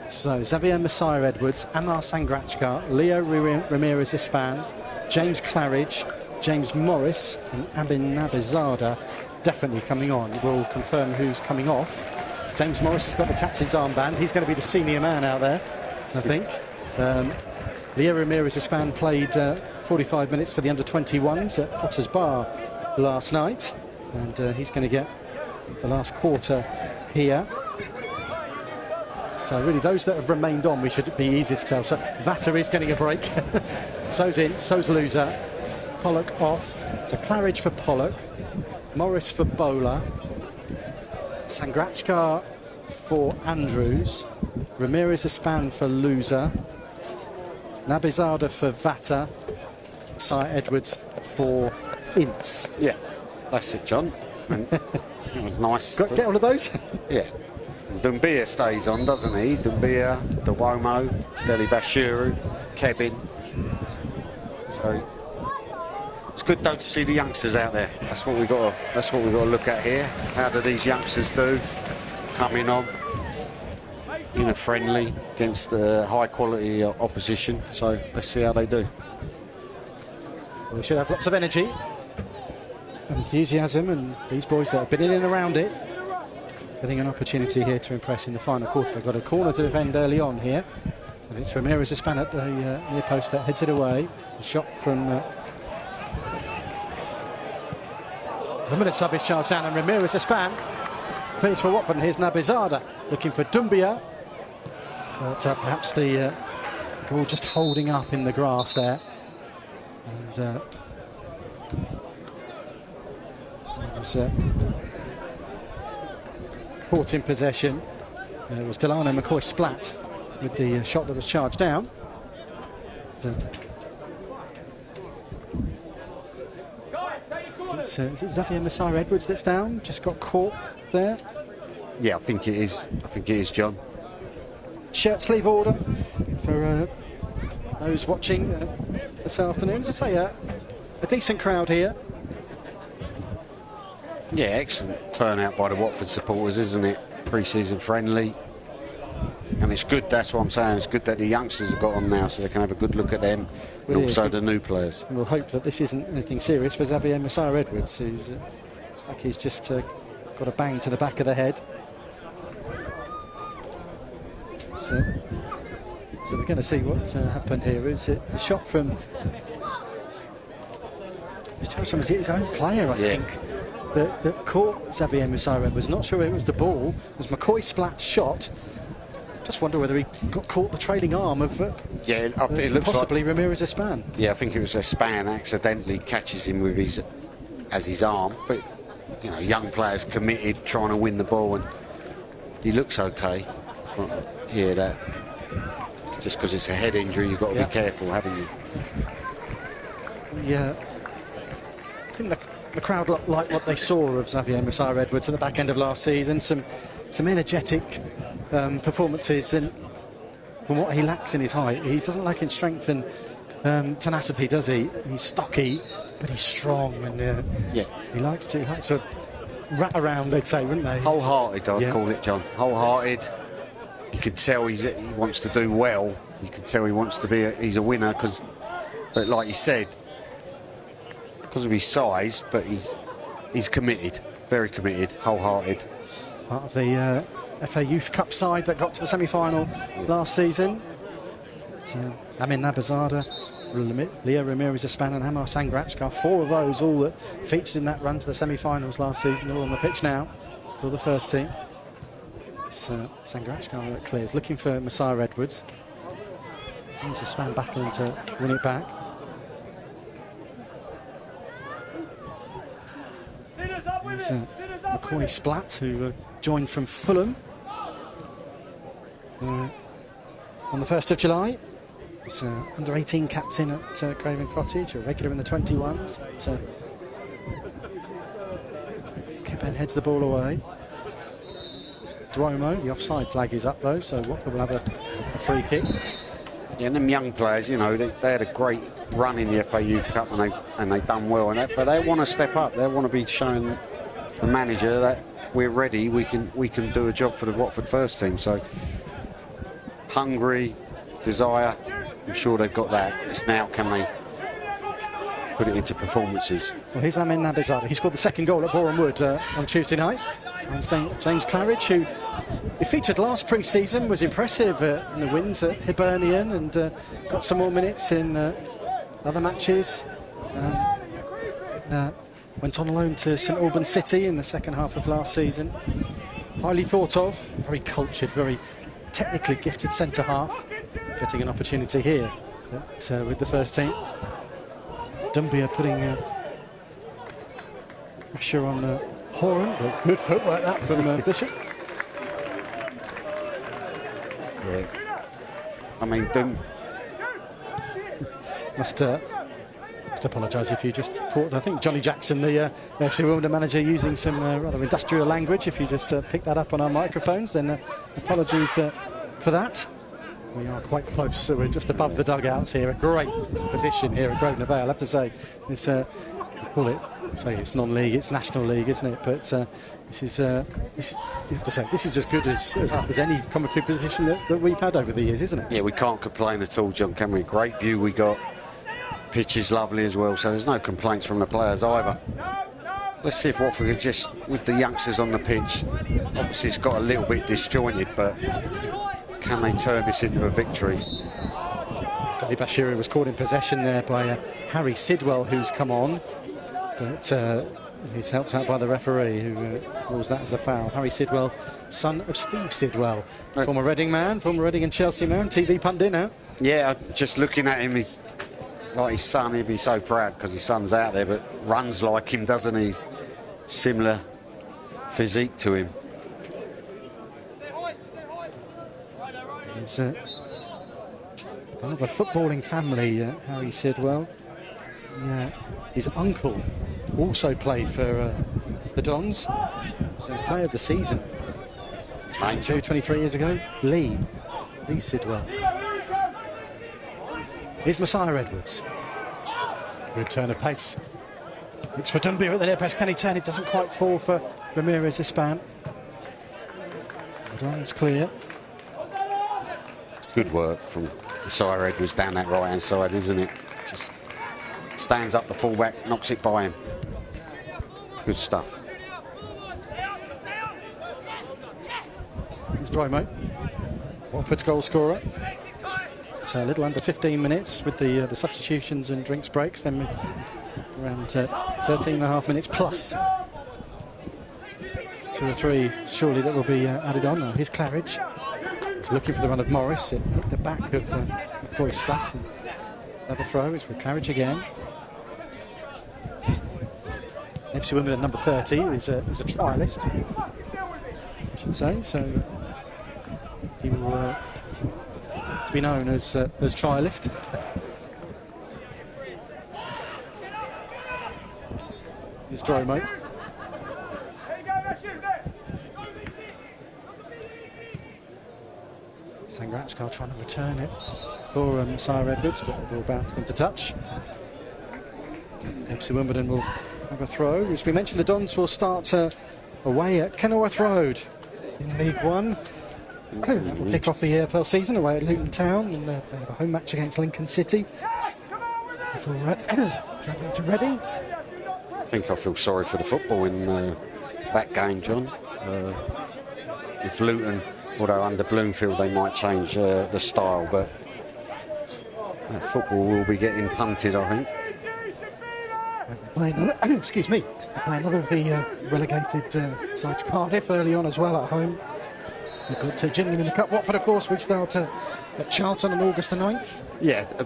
So Xavier Messiah-Edwards, Amar Sangrachka, Leo Ramirez-Ispan, James Claridge, James Morris and Abin Nabizada definitely coming on. We'll confirm who's coming off. James Morris has got the captain's armband. He's going to be the senior man out there, I think. Leo Ramirez-Ispan played 45 minutes for the under-21s at Potter's Bar last night, and he's going to get the last quarter here. So really those that have remained on, we should be easy to tell. So Vata is getting a break. So's in, so's Loser. Pollock off. So Claridge for Pollock. Morris for Bowler. Sangrachka for Andrews. Ramirez-Ispan for Loser. Nabizada for Vata. Messiah-Edwards for Ince. Yeah, that's it, John. And it was nice. Get all of those? Yeah. Dumbia stays on, doesn't he? Dumbia, Dwomoh, Deli Bashiru, Kevin. So it's good though to see the youngsters out there. That's what we got. That's what we got to look at here. How do these youngsters do? Coming on in a friendly against high quality opposition. So let's see how they do. We should have lots of energy, enthusiasm, and these boys that have been in and around it getting an opportunity here to impress in the final quarter. They've got a corner to defend early on here, and it's Ramirez-Ispan at the near post that heads it away. A shot from the minute sub is charged down, and Ramirez-Ispan plays for Watford. And here's Nabizada looking for Dumbia, but perhaps the ball just holding up in the grass there. And was caught in possession. It was Delano McCoy-Splat with the shot that was charged down. Is it Xavier Messiah-Edwards that's down? Just got caught there. Yeah, I think it is. I think it is, John. Shirt sleeve order for those watching this afternoon. As I say, a decent crowd here. Yeah, excellent turnout by the Watford supporters, isn't it? Pre-season friendly. And it's good, that's what I'm saying, it's good that the youngsters have got on now so they can have a good look at them, and also the new players. And we'll hope that this isn't anything serious for Xavier Messiah-Edwards, who's looks like he's just got a bang to the back of the head. So we're going to see what happened here. Is it a shot from... Was his own player, I think, that caught Xavier Messiah-Edwards. Not sure it was the ball. It was McCoy-Splat's shot. Just wonder whether he got caught the trailing arm of it looks possibly like, Ramirez-Ispan. Yeah, I think it was Ispan accidentally catches him with his arm. But you know, young players committed, trying to win the ball, and he looks okay. From here, that just because it's a head injury, you've got to be careful, haven't you? Yeah, I think the crowd liked what they saw of Xavier Messiah-Edwards at the back end of last season. Some energetic performances, and from what he lacks in his height, he doesn't lack in strength and tenacity, does he? He's stocky, but he's strong, and he likes to rat around, they'd say, wouldn't they? Wholehearted, I'd call it, John. Wholehearted, You can tell he wants to do well. You can tell he wants to be he's a winner but like you said, because of his size, but he's committed, very committed, wholehearted. Part of the FA Youth Cup side that got to the semi-final last season. Amin Nabazada, Leo Ramirez-Espan and Hamar Sangrachkar, 4 of those all that featured in that run to the semi-finals last season, all on the pitch now for the first team. It's Sangrachkar that clears, looking for Messiah Edwards. There's a Span battling to win it back. There's McCoy Splat, who joined from Fulham on the 1st of July. He's under-18 captain at Craven Cottage, a regular in the 21s. But, as Kippen heads the ball away. Dwomoh, the offside flag is up though, so Watford will have a free kick. Yeah, and them young players, you know, they had a great run in the FA Youth Cup and they done well in that, but they want to step up. They want to be showing the manager that we're ready. We can do a job for the Watford first team. So hungry, desire. I'm sure they've got that. It's now can they put it into performances. Well, here's Amin Nabazada. He scored the second goal at Boreham Wood on Tuesday night. And James Claridge, who featured last pre-season, was impressive in the wins at Hibernian and got some more minutes in other matches. Went on loan to St Albans City in the second half of last season. Highly thought of, very cultured, very technically gifted centre-half. Getting an opportunity here with the first team. Dumbia putting pressure on Horan, but good footwork that from Bishop. Yeah. I mean, must apologise if you just caught, I think, Johnny Jackson, the FC Wimbledon manager, using some rather industrial language. If you just picked that up on our microphones, then apologies for that. We are quite close, so we're just above the dugouts here. A great position here at Grosvenor Vale, I have to say. It's, call it, say it's non-league, it's National League, isn't it? But this is, you have to say, this is as good as any commentary position that we've had over the years, isn't it? yeah, we can't complain at all, John, can we? Great view we got. Pitch is lovely as well, so there's no complaints from the players either. Let's see if Watford could just, with the youngsters on the pitch, obviously it's got a little bit disjointed, but can they turn this into a victory? Dali Bashiri was caught in possession there by Harry Sidwell, who's come on, but he's helped out by the referee, who rules that as a foul. Harry Sidwell, son of Steve Sidwell, former Reading man, former Reading and Chelsea man, TV pundit now. Yeah, just looking at him, he's like his son. He'd be so proud because his son's out there, but runs like him, doesn't he? Similar physique to him. He's one of a footballing family, Harry Sidwell. His uncle also played for the Dons, so player of the season 23 years ago. Lee Sidwell. Here's Messiah Edwards. Good turn of pace. It's for Dumbia at the near press. Can he turn? It doesn't quite fall for Ramirez-Espan. The Dons clear. Good work from Messiah Edwards down that right-hand side, isn't it? Just stands up the fullback, knocks it by him. Good stuff. Here's Dwomoh, Watford's goal scorer. It's a little under 15 minutes with the substitutions and drinks breaks, then around 13.5 minutes plus 2 or 3 surely that will be added on. Here's Claridge. He's looking for the run of Morris. It hit the back of McCoy Splat, and another throw. It's with Claridge again. FC Wimbledon number 30 is a trialist, I should say, so he will have to be known as trialist. Here's Dwomoh. Sangrachkar trying to return it for Messiah Edwards, but the ball bounced into touch. FC Wimbledon will have a throw. As we mentioned, the Dons will start away at Kenilworth Road in League One. That will kick off the EFL season away at Luton Town, and they have a home match against Lincoln City before travelling to Reading. I think I feel sorry for the football in that game, John. If Luton, although under Bloomfield they might change the style, but football will be getting punted, I think. Excuse me. Play another of the relegated sides, Cardiff, early on as well at home. We've got Gillingham in the Cup. Watford, of course, we start at Charlton on August the 9th. Yeah, a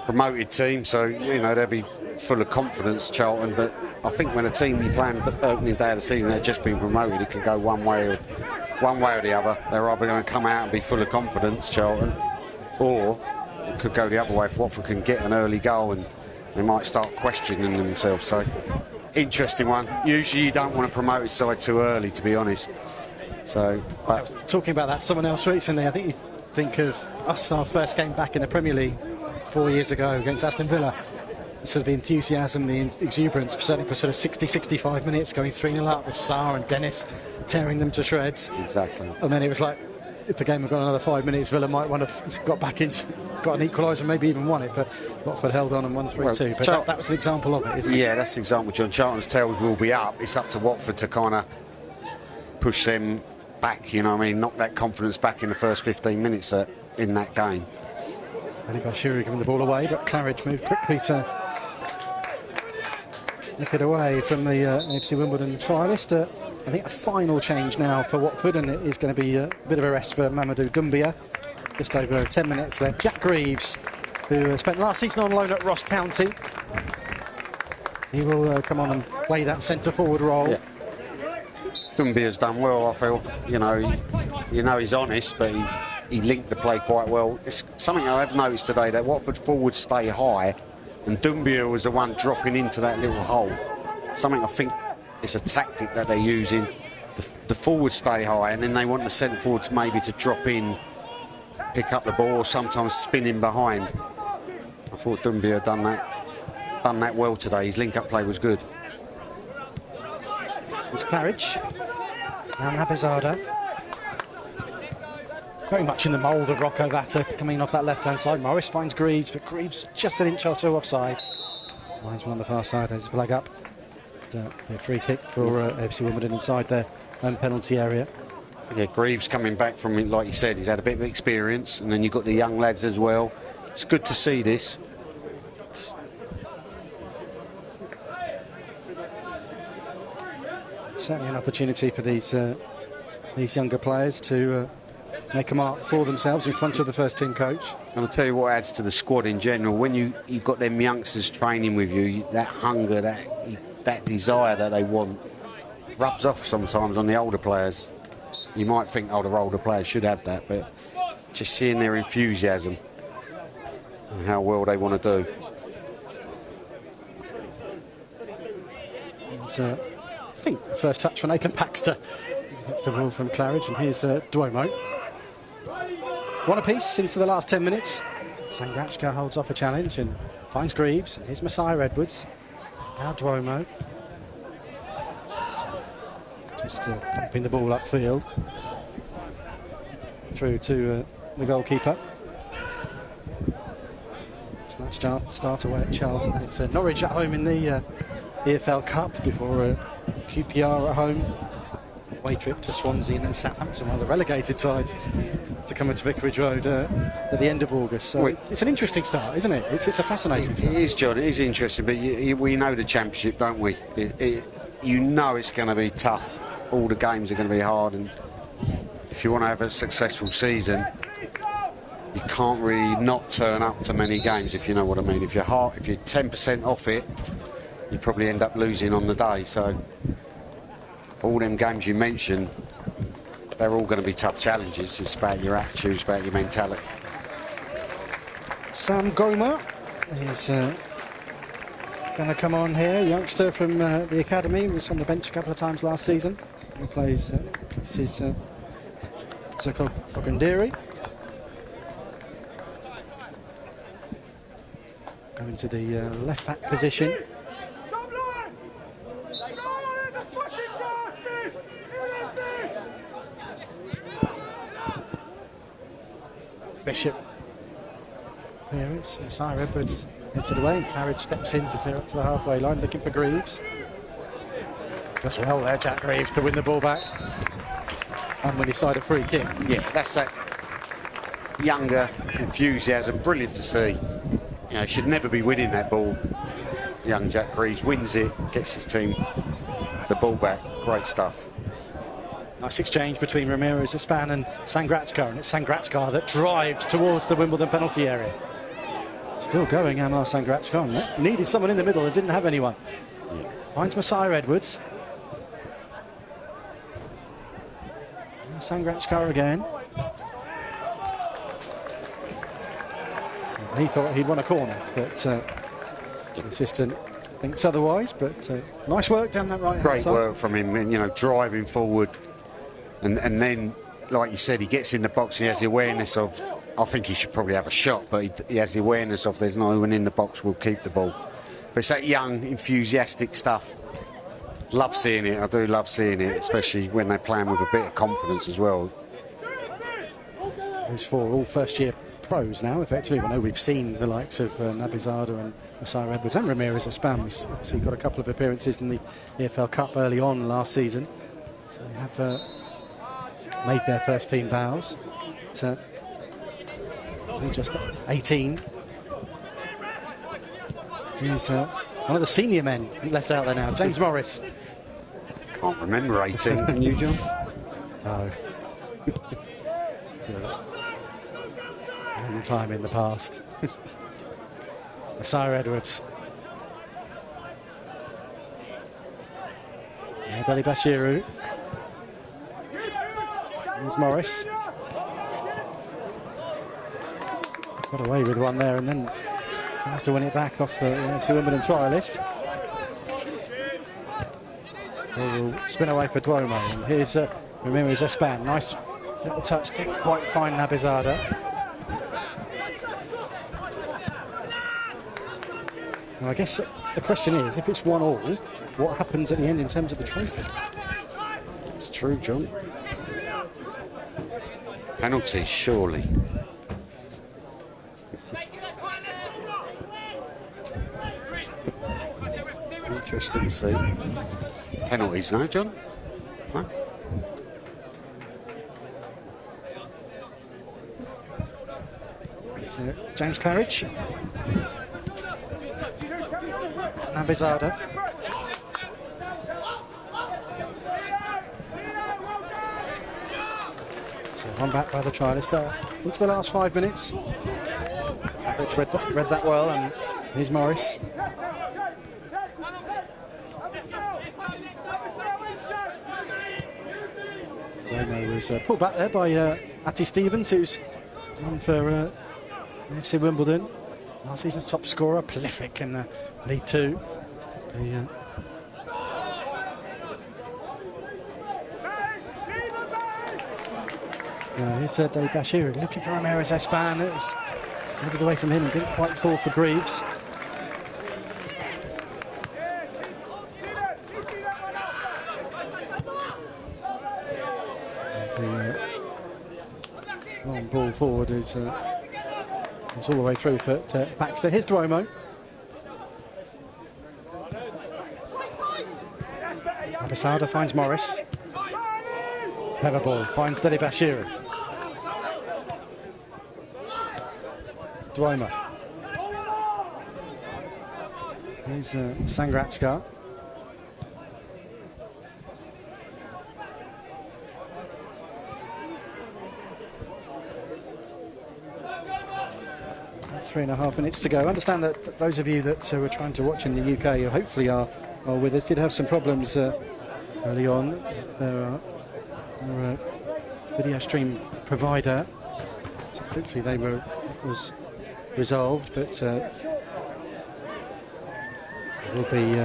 promoted team, so they'll be full of confidence, Charlton. But I think when a team you play on the opening day of the season, they've just been promoted, it can go one way or the other. They're either going to come out and be full of confidence, Charlton, or it could go the other way if Watford can get an early goal and they might start questioning themselves. So, interesting one. Usually you don't want to promote a side too early, to be honest. So, but talking about that, someone else recently, I think you think of us, our first game back in the Premier League 4 years ago against Aston Villa. Sort of the enthusiasm, the exuberance, certainly for sort of 60, 65 minutes, going 3-0 up with Sarr and Dennis tearing them to shreds. Exactly. And then it was like, if the game had gone another 5 minutes, Villa might want to have got back into, got an equaliser, maybe even won it, but Watford held on and won 3-2. But that was an example of it, isn't it? Yeah, that's the example, John. Charlton's tails will be up. It's up to Watford to kind of push them back, knock that confidence back in the first 15 minutes in that game. Ali Bashiri giving the ball away, but Claridge moved quickly to nick it away from the AFC Wimbledon trialist. I think a final change now for Watford, and it is going to be a bit of a rest for Mamadou Doumbia. Just over 10 minutes there. Jack Greaves, who spent last season on loan at Ross County. He will come on and play that centre-forward role. Yeah. Dumbia's done well, I feel. He's honest, but he linked the play quite well. It's something I have noticed today, that Watford forwards stay high, and Doumbia was the one dropping into that little hole. Something I think it's a tactic that they're using. The forwards stay high, and then they want the centre forwards maybe to drop in, pick up the ball, sometimes spinning behind. I thought Doumbia done that well today. His link-up play was good. It's Claridge. Now Nabizada. Very much in the mould of Rocco Vata coming off that left-hand side. Morris finds Greaves, but Greaves just an inch or two offside. Linesman on the far side, there's a flag up. A free kick for AFC Wimbledon inside their own penalty area. Yeah, Greaves coming back from, like you said, he's had a bit of experience, and then you've got the young lads as well. It's good to see this. Certainly an opportunity for these younger players to make a mark for themselves in front of the first team coach. And I'll tell you what adds to the squad in general, when you've got them youngsters training with you, that hunger, that desire that they want, rubs off sometimes on the older players. You might think, the older players should have that, but just seeing their enthusiasm and how well they want to do. It's, I think the first touch for Nathan Baxter. Gets the ball from Claridge, and here's Dwomoh. One apiece into the last 10 minutes. Sangrachka holds off a challenge and finds Greaves. And here's Messiah Edwards. Now Dwomoh. Just dumping the ball upfield. Through to the goalkeeper. Snatch start away at Charlton. It's Norwich at home in the EFL Cup before QPR at home. Away trip to Swansea and then Southampton, one of the relegated sides, to come into Vicarage Road at the end of August. So it's an interesting start, isn't it? It's a fascinating start. It is, John. It is interesting, but we know the Championship, don't we? You know it's going to be tough. All the games are going to be hard, and if you want to have a successful season, you can't really not turn up to many games, if you know what I mean. If you're 10% off it, you probably end up losing on the day. So all them games you mentioned, they're all going to be tough challenges. It's about your attitude, it's about your mentality. Sam Goma is going to come on here, youngster from the academy, was on the bench a couple of times last season. He plays his Zoko Ogundiri. Going to the left back position. Bishop. Clearance. Sire Edwards heads it away. Claridge steps in to clear up to the halfway line, looking for Greaves. Does well there, Jack Greaves, to win the ball back. And when he side a free kick. Yeah, that's that younger enthusiasm. Brilliant to see. You know, should never be winning that ball. Young Jack Greaves wins it, gets his team the ball back. Great stuff. Nice exchange between Ramirez Espan and Sangratchkar, and it's Sangratchkar that drives towards the Wimbledon penalty area. Still going, Amar Sangratchkar. Needed someone in the middle and didn't have anyone. Finds Messiah Edwards. Sangratchkar again. He thought he'd won a corner, but the assistant thinks otherwise. But nice work down that right hand Great side. work from him, and, you know, driving forward. And then, like you said, he gets in the box, he has the awareness of, I think he should probably have a shot, but he has the awareness of there's no one in the box, we'll keep the ball. But it's that young, enthusiastic stuff. Love seeing it, I do love seeing it, especially when they're playing with a bit of confidence as well. Those four all first-year pros now, effectively. I know we've seen the likes of Nabizada and Messiah Edwards and Ramirez Espan. So he got a couple of appearances in the EFL Cup early on last season. So they have made their first team bows. They're just 18. He's one of the senior men left out there now, James Morris. Can't remember 18, can you, John? No. It's a long time in the past. Messiah Edwards. Deli Bashiru. There's Morris. Got away with one there and then tries to win it back off the AFC Wimbledon trialist. Will spin away for Dwomoh. And here's Ramirez Espan. Nice little touch. Didn't quite find Nabizada. Well, I guess the question is, if it's 1-1, what happens at the end in terms of the trophy? It's true, John. Penalties, surely. Interesting to see. Penalties, no, John? No? It's, James Claridge. Nabizada. So one back by the trialist into the last 5 minutes. Claridge read that well, and here's Morris. Dwomoh was pulled back there by Atty Stevens, who's on for AFC Wimbledon. Last season's top scorer, prolific in the League Two. Here's Deli Bashiru looking for Ramirez Espan. It was wanted away from him and didn't quite fall for Greaves. The long ball forward is all the way through for Baxter. Here's Dwomoh. Nabizada finds Morris. Clever ball, finds Deli Bashiru. Dwomoh. Here's Sangratchkar. Three and a half minutes to go. I understand that those of you that were trying to watch in the UK, who hopefully are with us, did have some problems early on. There are video stream provider. So hopefully was resolved, but we'll be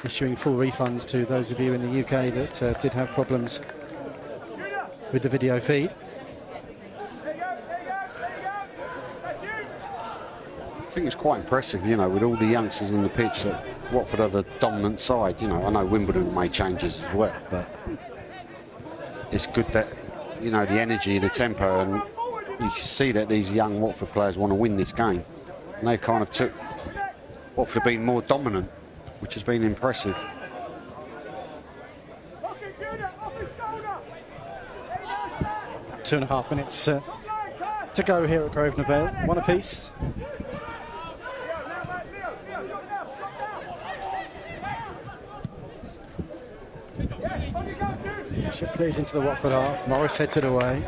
issuing full refunds to those of you in the UK that did have problems with the video feed. I think it's quite impressive, you know, with all the youngsters on the pitch, that Watford are the dominant side. You know, I know Wimbledon made changes as well, but it's good that you know, the energy, the tempo, and you see that these young Watford players want to win this game. And they kind of took Watford being more dominant, which has been impressive. 2.5 minutes to go here at Grosvenor Vale. One apiece. Bishop clears into the Watford half. Morris heads it away.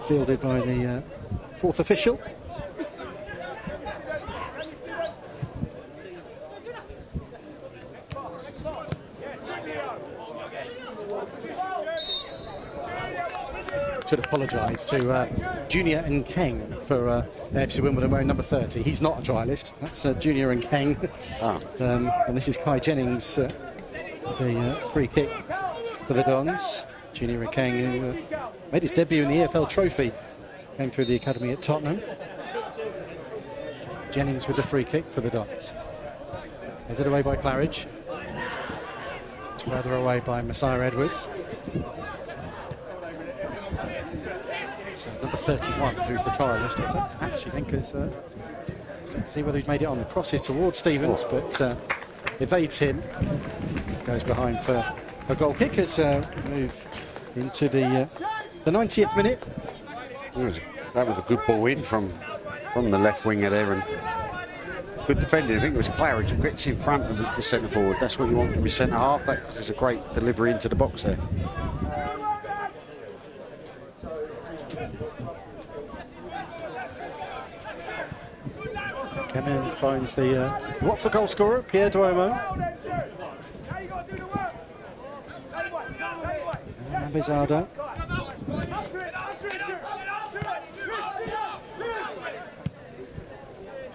Fielded by the fourth official. Should apologise to Junior and Kang for AFC Wimbledon wearing number 30. He's not a trialist. That's Junior and Kang. And this is Kai Jennings, the free kick for the Dons. Junior and Kang, who made his debut in the EFL Trophy, came through the academy at Tottenham. Jennings with the free kick for the Dons. Headed away by Claridge. It's further away by Messiah Edwards. So number 31, who's the trialist, I don't actually think is to see whether he's made it on. The crosses towards Stevens, but evades him. Goes behind for a goal kick as move into the 90th minute. That was a good ball in from the left winger there, and good defending. I think it was Claridge who gets in front of the centre forward. That's what you want from your centre half. That is a great delivery into the box there. And then finds the Watford goal scorer, Pierre Dwomoh. And Abizada.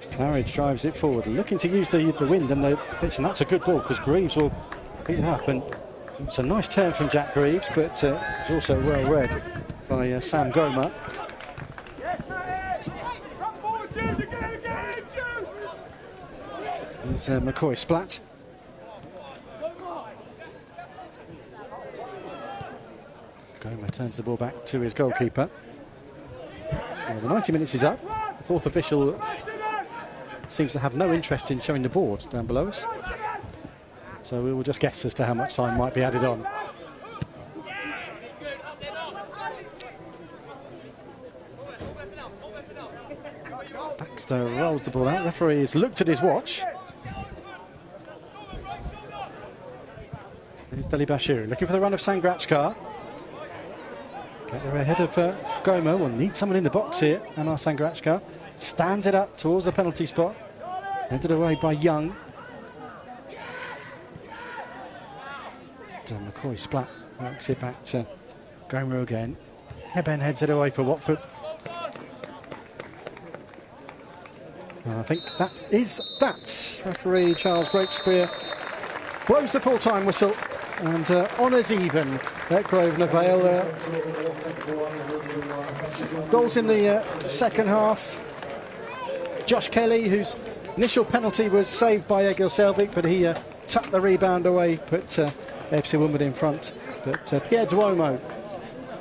Claridge drives it forward, looking to use the wind and the pitch, and that's a good ball because Greaves will pick it up. And it's a nice turn from Jack Greaves, but it's also well read by Sam Goma. There's McCoy Splat. Goma turns the ball back to his goalkeeper. Well, the 90 minutes is up. The fourth official seems to have no interest in showing the board down below us. So we will just guess as to how much time might be added on. Baxter rolls the ball out. Referee has looked at his watch. There's Deli Bashiru looking for the run of Sangrachkar. Get there ahead of Goma. We'll need someone in the box here. And our Sangrachkar stands it up towards the penalty spot. Headed away by Young. And McCoy Splat works it back to Goma again. Eben heads it away for Watford. And I think that is that. Referee Charles Breakspear blows the full-time whistle and honours even at Grosvenor Vale. Goals in the second half. Josh Kelly, whose initial penalty was saved by Egil Selvik, but he tucked the rebound away, put AFC Wimbledon in front. But Pierre Dwomoh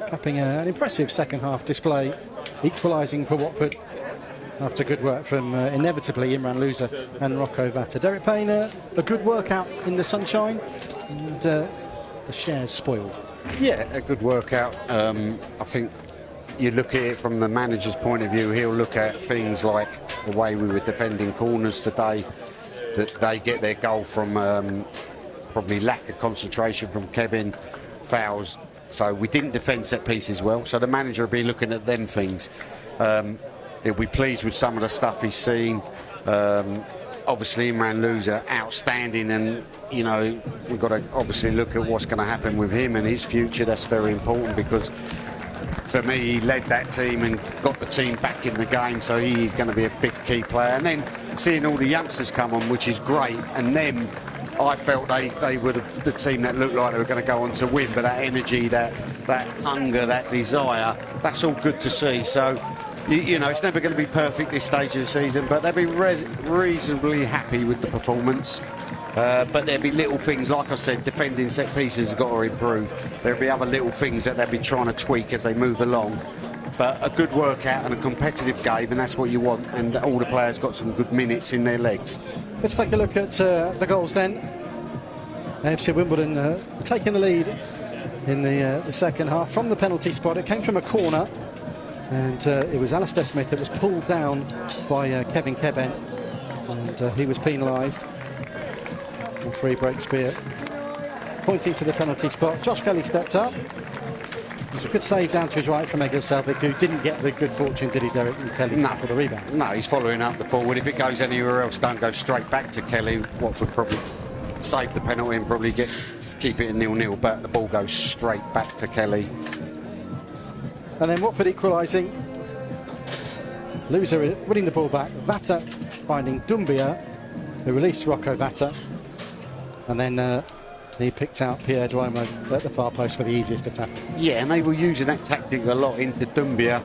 capping an impressive second half display, equalising for Watford after good work from inevitably Imran Louza and Rocco Vata. Derek Payne, a good workout in the sunshine, and the shares spoiled. Yeah, a good workout. I think you look at it from the manager's point of view, he'll look at things like the way we were defending corners today, that they get their goal from probably lack of concentration from Kevin, fouls. So we didn't defend set pieces well, so the manager will be looking at them things. He'll be pleased with some of the stuff he's seen. Obviously Imran Louza outstanding, and you know we've got to obviously look at what's going to happen with him and his future. That's very important because for me he led that team and got the team back in the game, so he's going to be a big key player. And then seeing all the youngsters come on, which is great, and them I felt they were the team that looked like they were going to go on to win, but that energy, that hunger, that desire, that's all good to see. So you know, it's never going to be perfect this stage of the season, but they'll be reasonably happy with the performance. But there'll be little things, like I said, defending set pieces have got to improve. There'll be other little things that they'll be trying to tweak as they move along. But a good workout and a competitive game, and that's what you want. And all the players got some good minutes in their legs. Let's take a look at the goals then. AFC Wimbledon taking the lead in the second half from the penalty spot. It came from a corner, and it was Alistair Smith that was pulled down by Kevin Keben, and he was penalised. Free break spear pointing to the penalty spot. Josh Kelly stepped up. It was a good save down to his right from Egil Selvik, who didn't get the good fortune, did he, Derek? And Kelly for the rebound. No, he's following up the forward. If it goes anywhere else, don't go straight back to Kelly. Watford probably save the penalty and probably keep it at 0-0, but the ball goes straight back to Kelly. And then Watford equalising. Loser winning the ball back. Vata finding Doumbia, who released Rocco Vata. And then he picked out Pierre Dwomoh at the far post for the easiest of tackles. Yeah, and they were using that tactic a lot into Doumbia,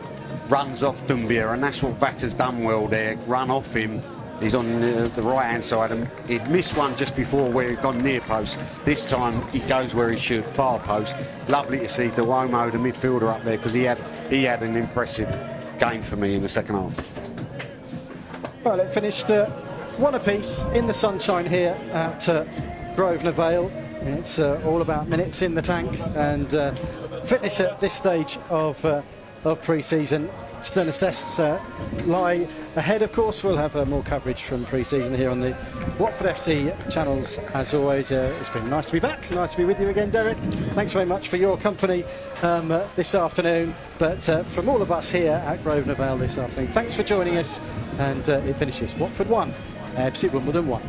runs off Doumbia, and that's what Vata's done well there, run off him. He's on the right-hand side, and he'd missed one just before where he'd gone near post. This time he goes where he should, far post. Lovely to see Dwomoh, the midfielder, up there, because he had an impressive game for me in the second half. Well, it finished one apiece in the sunshine here at Grosvenor Vale. It's all about minutes in the tank and fitness at this stage of pre-season. Sternness tests lie ahead, of course. We'll have more coverage from pre-season here on the Watford FC channels as always. It's been nice to be back, nice to be with you again, Derek. Thanks very much for your company this afternoon. But from all of us here at Grosvenor Vale this afternoon, thanks for joining us. And it finishes Watford 1, AFC Wimbledon 1.